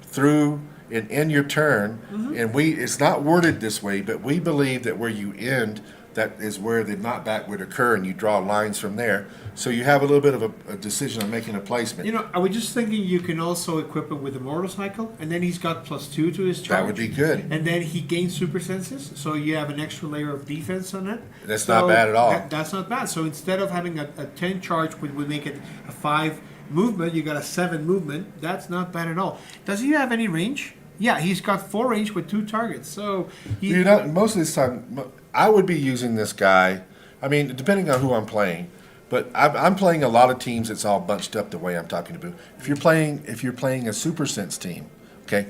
through and end your turn, and it's not worded this way, but we believe that where you end, that is where the knockback would occur, and you draw lines from there. So you have a little bit of a decision on making a placement. You know, I was just thinking you can also equip him with a motorcycle, and then he's got +2 to his charge. That would be good. And then he gains super senses, so you have an extra layer of defense on it. That's not bad at all. That's not bad. So instead of having a 10 charge, which would make it a 5 movement, you got a 7 movement. That's not bad at all. Does he have any range? Yeah, he's got 4 range with 2 targets. So Most of this time, I would be using this guy. I mean, depending on who I'm playing, but I'm playing a lot of teams that's all bunched up the way I'm talking about. If you're playing a Super Sense team, okay,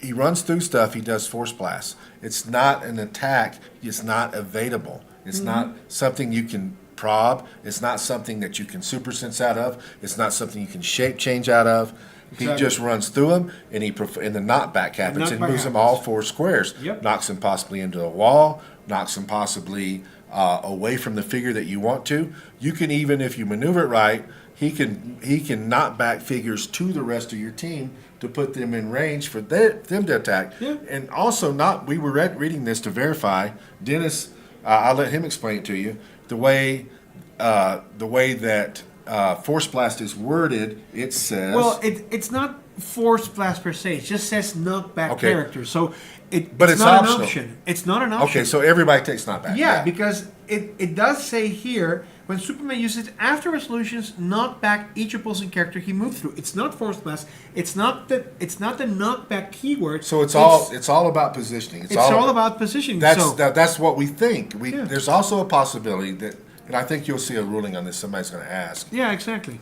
he runs through stuff. He does Force Blast. It's not an attack. It's not evadable. It's not something you can prob. It's not something that you can Super Sense out of. It's not something you can shape change out of. He Exactly. just runs through them, and and the knockback happens, and knockback moves them happens. all 4 squares. Yep. Knocks him possibly into a wall, knocks him possibly away from the figure that you want to. You can even, if you maneuver it right, he can knock back figures to the rest of your team to put them in range for them to attack. Yeah. And also, we were reading this to verify. Dennis, I'll let him explain it to you. The way that Force Blast is worded, it says. Well, it's not Force Blast per se. It just says knockback Okay. character. So But it's it's not optional. an option. It's not an option. Okay, so everybody takes knockback. Yeah, because it does say here, when Superman uses it after resolutions, knock back each opposing character he moved through. It's not Force Blast. It's not the knockback keyword. So it's all about positioning. It's all about positioning. That's what we think. Yeah. There's also a possibility that, and I think you'll see a ruling on this. Somebody's going to ask. Yeah, exactly.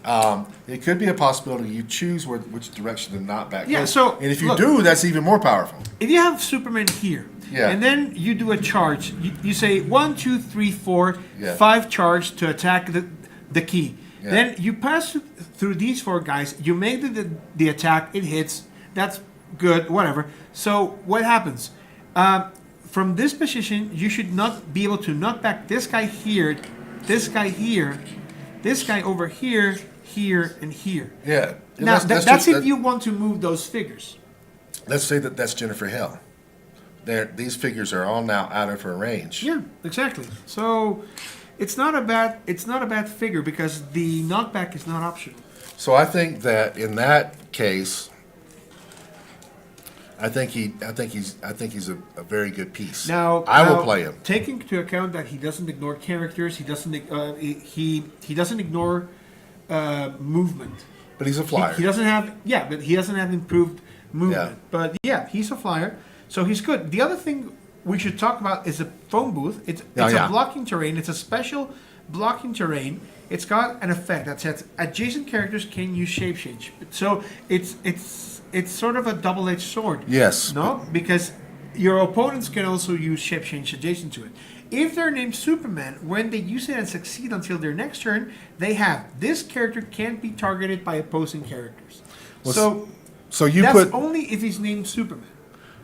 It could be a possibility you choose which direction the knockback Yeah, goes. so, and if you look. do, that's even more powerful. If you have Superman here, Yeah. and then you do a charge, you say 1, 2, 3, 4, Yeah. 5 charge to attack the key. Yeah. Then you pass through these 4 guys, you make the attack, it hits, that's good, whatever. So what happens? From this position, you should not be able to knock back this guy here, this guy here, this guy over here, here, and here. Yeah. And Now, that's if that- you want to move those figures. Let's say that's Jennifer Hill. These figures are all now out of her range. Yeah, exactly. So it's not a bad figure because the knockback is not optional. So I think that in that case, I think he's a very good piece. Now I will play him. Taking into account that he doesn't ignore characters, he doesn't ignore movement. But he's a flyer. He doesn't have but he doesn't have improved movement. Yeah. But yeah, he's a flyer, so he's good. The other thing we should talk about is the phone booth. It's a blocking terrain. It's a special blocking terrain. It's got an effect that says adjacent characters can use shape change. So it's sort of a double-edged sword. Yes. No, because your opponents can also use shape change adjacent to it. If they're named Superman, when they use it and succeed until their next turn, they have this character can't be targeted by opposing characters. So That's only if he's named Superman.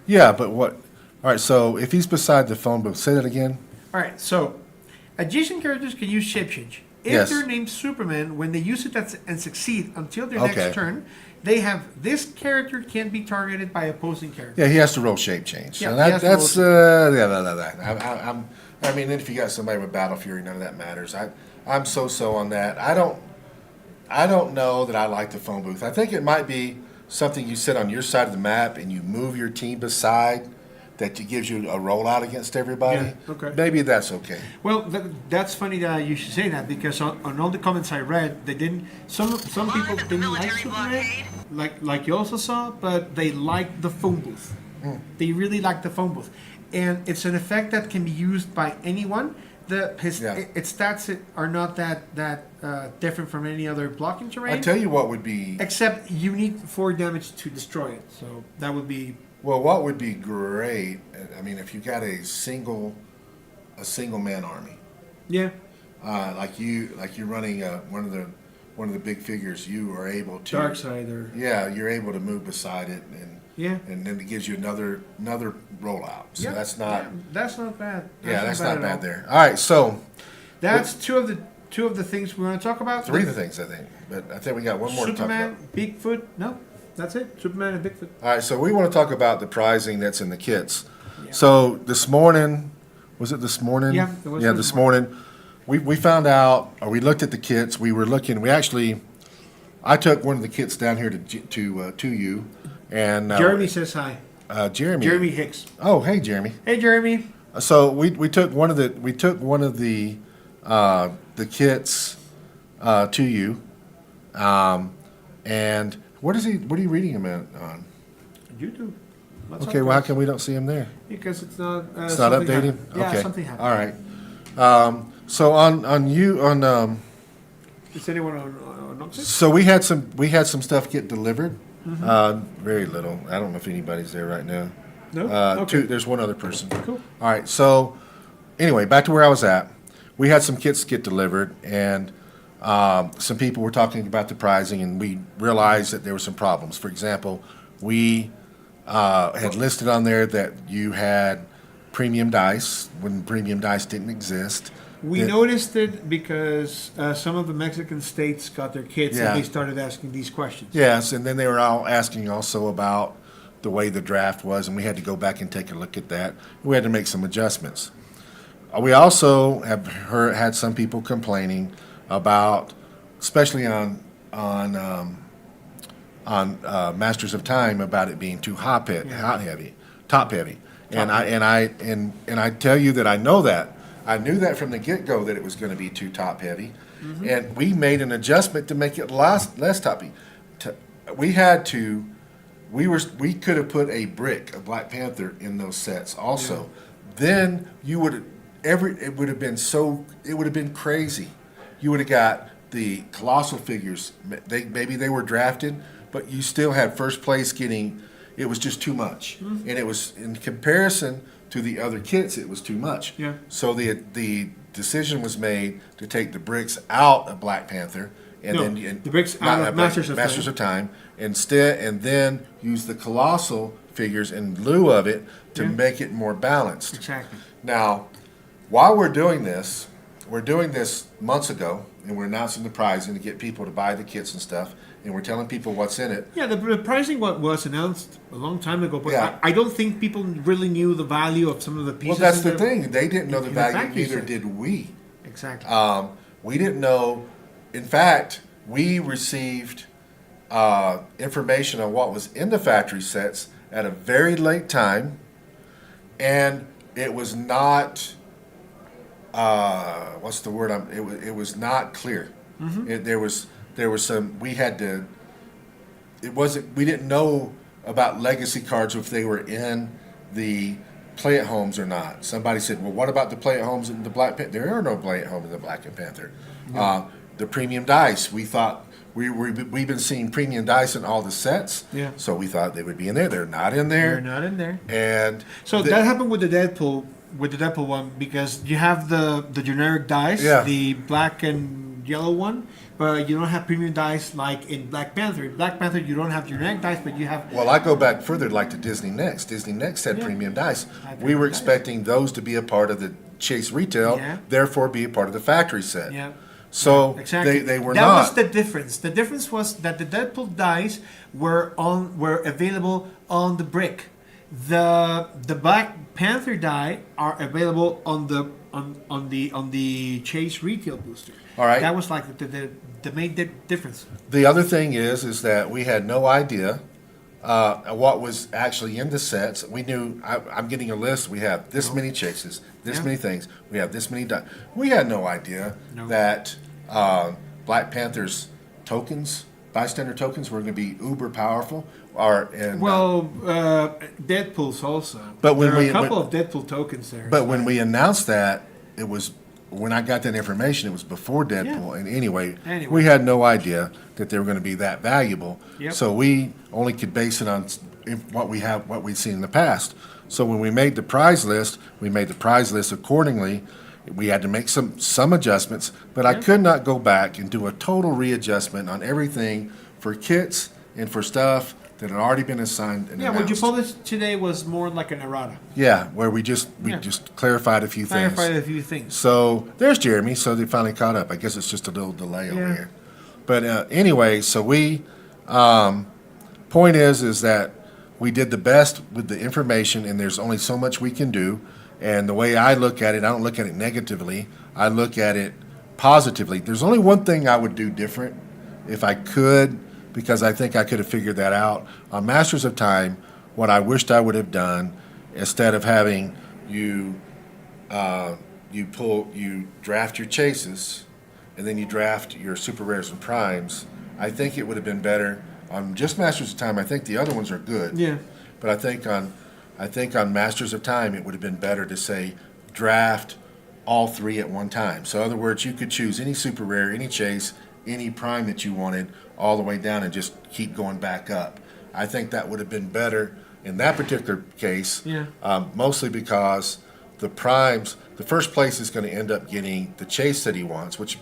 Yeah, but what? All right. So if he's beside the phone booth, say that again. All right, so adjacent characters can use shape change. If Yes. they're named Superman, when they use it and succeed until their Okay. next turn, they have this character can be targeted by opposing characters. Yeah, he has to roll shape change. Yeah, And he has to that's roll I mean, if you got somebody with Battle Fury, none of that matters. I'm so on that. I don't know that I like the phone booth. I think it might be something you sit on your side of the map and you move your team beside that gives you a rollout against everybody. Yeah, okay. Maybe that's okay. Well, that's funny that you should say that because on all the comments I read, they didn't. Some people didn't like Superman, like you also saw, but they liked the phone booth. They really liked the phone booth, and it's an effect that can be used by anyone. Its stats are not that different from any other blocking terrain. I tell you what would be Except you need 4 damage to destroy it, so that would be. well. What would be great? I mean, if you got a single man army. Yeah. Like you're running one of the big figures, you are able to Darkseid or. Yeah, you're able to move beside it, and Yeah. and then it gives you another rollout. So Yeah, that's not That's not bad. that's not at all. bad there. All right, so That's two of the things we want to talk about. 3 of the things I think, but I think we got one more to talk Superman, about. Bigfoot. No, that's it. Superman and Bigfoot. All right, so we want to talk about the prizing that's in the kits. Yeah. So this morning, was it this morning? Yeah, it was Yeah, this this morning, we found out, or we looked at the kits. I took one of the kits down here to you, and Jeremy says hi. Jeremy. Jeremy Hicks. Oh, hey, Jeremy. Hey, Jeremy. So we took one of the kits to you, and what are you reading him on? YouTube. What's Okay, up, well, how guys? come we don't see him there? Because it's not. It's not something updating. happened. Yeah, Okay. something happened. All right. So on Is anyone on Noxus? so we had some stuff get delivered. Very little. I don't know if anybody's there right now. No. Okay. There's one other person. Cool. All right. So anyway, back to where I was at. We had some kits get delivered, and some people were talking about the pricing, and we realized that there were some problems. For example, we had listed on there that you had premium dice when premium dice didn't exist. We that- noticed it because some of the Mexican states got their kids Yeah. and they started asking these questions. Yes, and then they were all asking also about the way the draft was, and we had to go back and take a look at that. We had to make some adjustments. We also have had some people complaining about, especially on Masters of Time, about it being too top heavy. And I tell you that I know that. I knew that from the get-go that it was going to be too top heavy, and we made an adjustment to make it less top heavy. We could have put a brick of Black Panther in those sets also. Then it would have been crazy. You would have got the colossal figures. Maybe they were drafted, but you still had first place getting. It was just too much, and it was in comparison to the other kits. It was too much. Yeah. So the decision was made to take the bricks out of Black Panther, and No, then the bricks out of Masters of Time. instead, and then use the colossal figures in lieu of it to Yeah. make it more balanced. Exactly. Now, while we're doing this months ago, and we're announcing the pricing to get people to buy the kits and stuff, and we're telling people what's in it. Yeah, the pricing was announced a long time ago, but Yeah. I don't think people really knew the value of some of the Well, pieces. that's in the thing. They didn't know the in the value, factory neither set. did we. Exactly. We didn't know. In fact, we received information on what was in the factory sets at a very late time, and it was not. What's the word? It was not clear. There was some. We had to. It wasn't. We didn't know about legacy cards, if they were in the play at homes or not. Somebody said, "Well, what about the play at homes in the Black Panther?" There are no play at home in the Black Panther. The premium dice. We thought we've been seeing premium dice in all the sets. Yeah. So we thought they would be in there. They're not in there. They're not in there. And So that happened with the Deadpool one because you have the generic dice, Yeah. the black and yellow one, but you don't have premium dice like in Black Panther. In Black Panther, you don't have generic dice, but you have. Well, I go back further, like to Disney Next. Disney Next had Yeah. premium dice. Had We were premium dice. expecting those to be a part of the Chase retail, Yeah. therefore be a part of the factory set. Yeah. So Exactly. they were that not. was the difference. The difference was that the Deadpool dice were available on the brick. The Black Panther die are available on the Chase retail booster. All right. That was like the main difference. The other thing is that we had no idea what was actually in the sets. We knew. I'm getting a list. We have this many chases, this Yeah. many things. We have this many. We had no idea No. that Black Panther's tokens, bystander tokens, were going to be uber powerful. Deadpool's also. But when there are we- a couple of Deadpool tokens there. But when we announced that, it was when I got that information. It was before Deadpool, Yeah. and anyway, Anyway. we had no idea that they were going to be that valuable. Yep. So we only could base it on what we'd seen in the past. So when we made the prize list, we made the prize list accordingly. We had to make some adjustments, but I could not go back and do a total readjustment on everything for kits and for stuff that had already been assigned and yeah, what you announced. published today was more like an errata. Yeah, where we just Yeah. clarified a few things. Clarified a few things. So there's Jeremy. So they finally caught up. I guess it's just a little delay over Yeah. here. But anyway, so we point is that we did the best with the information, and there's only so much we can do. And the way I look at it, I don't look at it negatively. I look at it positively. There's only one thing I would do different if I could, because I think I could have figured that out. On Masters of Time, what I wished I would have done, instead of having you draft your chases, and then you draft your super rares and primes, I think it would have been better on just Masters of Time. I think the other ones are good. Yeah. But I think on Masters of Time, it would have been better to say draft all three at one time. So in other words, you could choose any super rare, any chase, any prime that you wanted, all the way down and just keep going back up. I think that would have been better in that particular case. Yeah. Mostly because the primes, the first place is going to end up getting the chase that he wants, which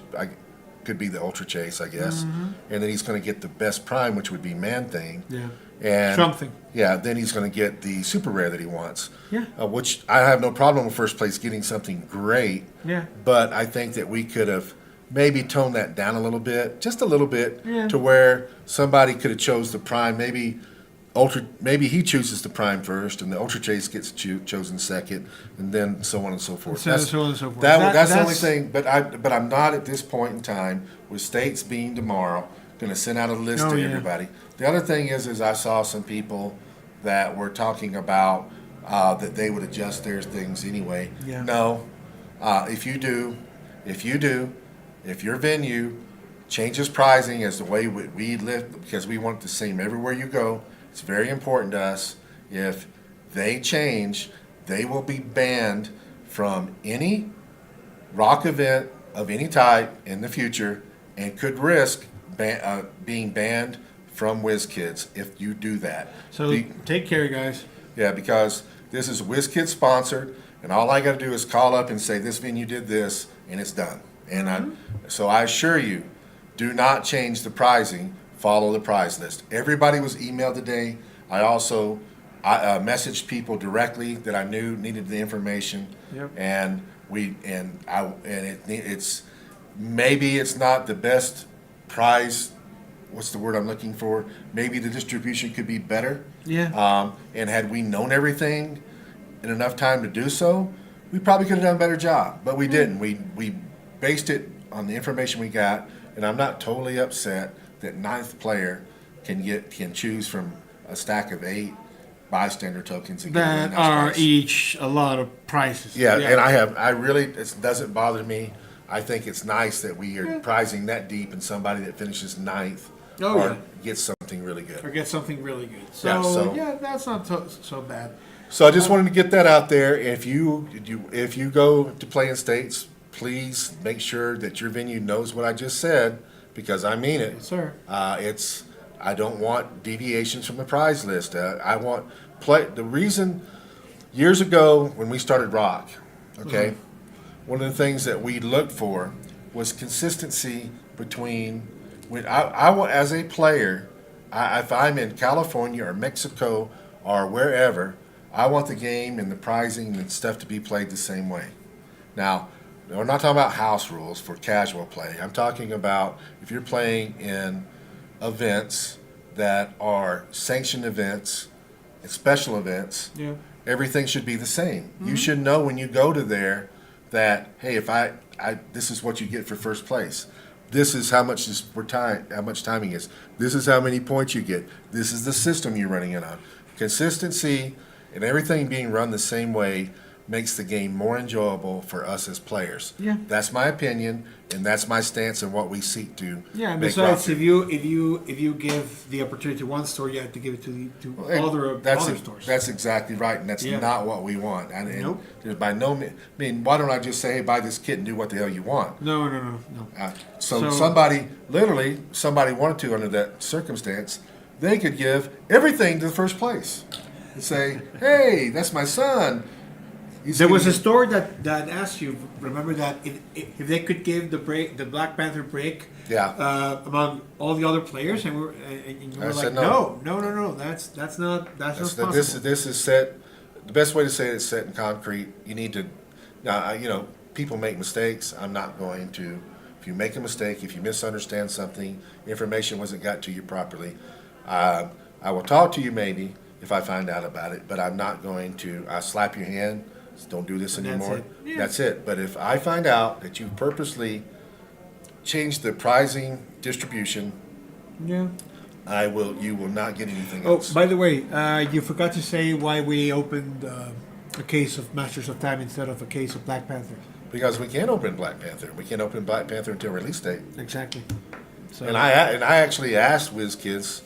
could be the Ultra Chase, I guess, and then he's going to get the best prime, which would be Man Thing. Yeah. And Something. yeah, then he's going to get the super rare that he wants. Yeah. Which I have no problem with first place getting something great. Yeah. But I think that we could have maybe toned that down a little bit, just a little bit, Yeah. to where somebody could have chose the prime. Maybe he chooses the prime first, and the Ultra Chase gets chosen second, and then so on and so forth. So on and so forth. That's the only That's- thing. But I'm not at this point in time, with states being tomorrow, going to send out a list Oh, to yeah. everybody. The other thing is I saw some people that were talking about that they would adjust their things anyway. Yeah. No, if your venue changes pricing as the way we live, because we want it the same everywhere you go, it's very important to us. If they change, they will be banned from any rock event of any type in the future, and could risk being banned from WizKids if you do that. So take care, guys. Yeah, because this is WizKids sponsored, and all I got to do is call up and say this venue did this, and it's done. And so I assure you, do not change the pricing. Follow the prize list. Everybody was emailed today. I also messaged people directly that I knew needed the information, Yep. and it's maybe it's not the best prize. What's the word I'm looking for? Maybe the distribution could be better. Yeah. And had we known everything in enough time to do so, we probably could have done a better job. But we didn't. We based it on the information we got, and I'm not totally upset that ninth player can choose from a stack of 8 bystander tokens and get a really That nice are price. each a lot of prices. Yeah, and I really, it doesn't bother me. I think it's nice that we are prizing that deep in somebody that finishes ninth Oh, or yeah. gets something really good. Or get something really good. Yeah, So, so- yeah, that's not so bad. So I just wanted to get that out there. If you go to play in states, please make sure that your venue knows what I just said, because I mean it. Yes, sir. I don't want deviations from the prize list. I want the reason years ago when we started Rock, okay, one of the things that we looked for was consistency between when I want as a player, if I'm in California or Mexico or wherever, I want the game and the prizing and stuff to be played the same way. Now, we're not talking about house rules for casual play. I'm talking about if you're playing in events that are sanctioned events and special events, Yeah. everything should be the same. You should know when you go to there that, hey, if this is what you get for first place. This is how much how much timing is. This is how many points you get. This is the system you're running it on. Consistency and everything being run the same way makes the game more enjoyable for us as players. Yeah. That's my opinion, and that's my stance and what we seek to Yeah, and make besides, Rock. if you give the opportunity to one store, you have to give it to other stores. That's exactly right, and that's Yeah. not what we want. And Nope. there's by no means, I mean, why don't I just say, hey, buy this kit and do what the hell you want? No. So So- somebody wanted to under that circumstance, they could give everything to the first place and say, hey, that's my son. He's There was a getting- store that asked you. Remember that if they could give the Black Panther break, Yeah. among all the other players, and you were I like, said no. That's not possible. This is set. The best way to say it is set in concrete. You need to, people make mistakes. I'm not going to. If you make a mistake, if you misunderstand something, information wasn't got to you properly, I will talk to you maybe if I find out about it. But I'm not going to slap your hand. Don't do this And that's anymore. it. Yeah. That's it. But if I find out that you purposely changed the pricing distribution, Yeah. you will not get anything Oh, else. by the way, you forgot to say why we opened a case of Masters of Time instead of a case of Black Panther. Because we can't open Black Panther. We can't open Black Panther until release date. Exactly. So And I actually asked WizKids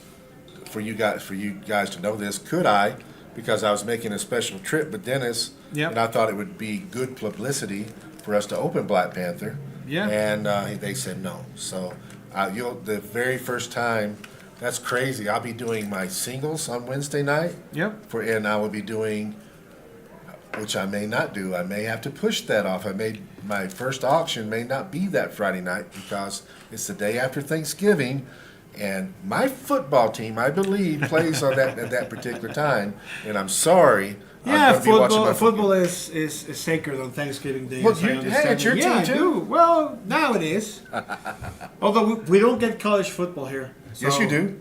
for you guys to know this. Could I? Because I was making a special trip with Dennis, Yep. and I thought it would be good publicity for us to open Black Panther. Yeah. And they said no. So the very first time, that's crazy. I'll be doing my singles on Wednesday night. Yep. And I will be doing which I may not do. I may have to push that off. My first auction may not be that Friday night because it's the day after Thanksgiving, and my football team, I believe, plays on that at that particular time. And I'm sorry. Yeah, I'm gonna be watching my football is sacred on Thanksgiving Day. Well, so I hey, understand it's your that. Yeah, team, I too. do. Well, now it is. Although we don't get college football here. Yes, so- you do.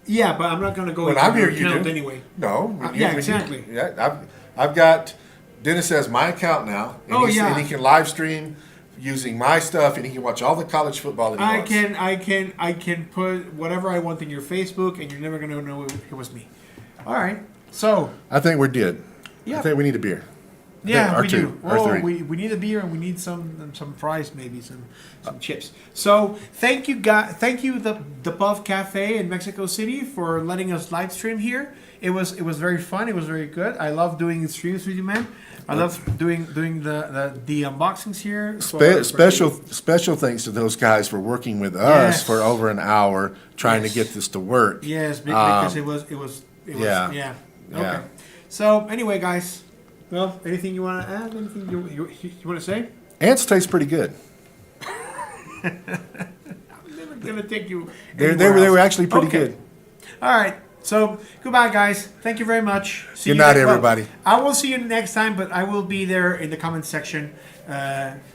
Yeah, but I'm not going to go When into I'm here, your you account do. anyway. No. when yeah, when exactly. Yeah, I've got Dennis has my account now. And Oh, he's- yeah. And he can live stream using my stuff, and he can watch all the college football that he wants. I can put whatever I want in your Facebook, and you're never going to know it was me. All right. So I think we're good. Yeah. I think we need a beer. yeah, or we two, do. or Oh, three. we need a beer and we need some fries, maybe some chips. So thank you, guys. Thank you, the Puff Cafe in Mexico City for letting us live stream here. It was very fun. It was very good. I love doing streams with you, man. I love doing the unboxings here. Special thanks to those guys for working with us Yes. for over an hour trying Yes. to get this to work. Yes, because it was yeah. yeah. Yeah. Okay. So anyway, guys. Well, anything you want to add? Anything you want to say? Ants taste pretty good. I'm never gonna take you. They anywhere were else. actually pretty Okay. good. All right. So goodbye, guys. Thank you very much. See Good you night, next- well, everybody. I will see you next time, but I will be there in the comment section,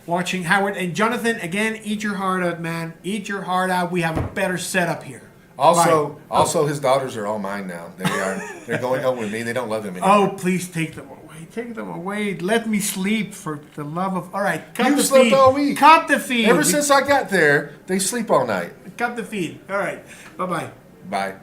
watching Howard and Jonathan again. Eat your heart out, man. Eat your heart out. We have a better setup here. Also, his daughters are all mine now. They're going home with me. They don't love him anymore. Oh, please take them away. Take them away. Let me sleep for the love of. All right, cut You've the slept feed. all week. Cut the feed. Ever since I got there, they sleep all night. Cut the feed. All right. Bye bye. Bye.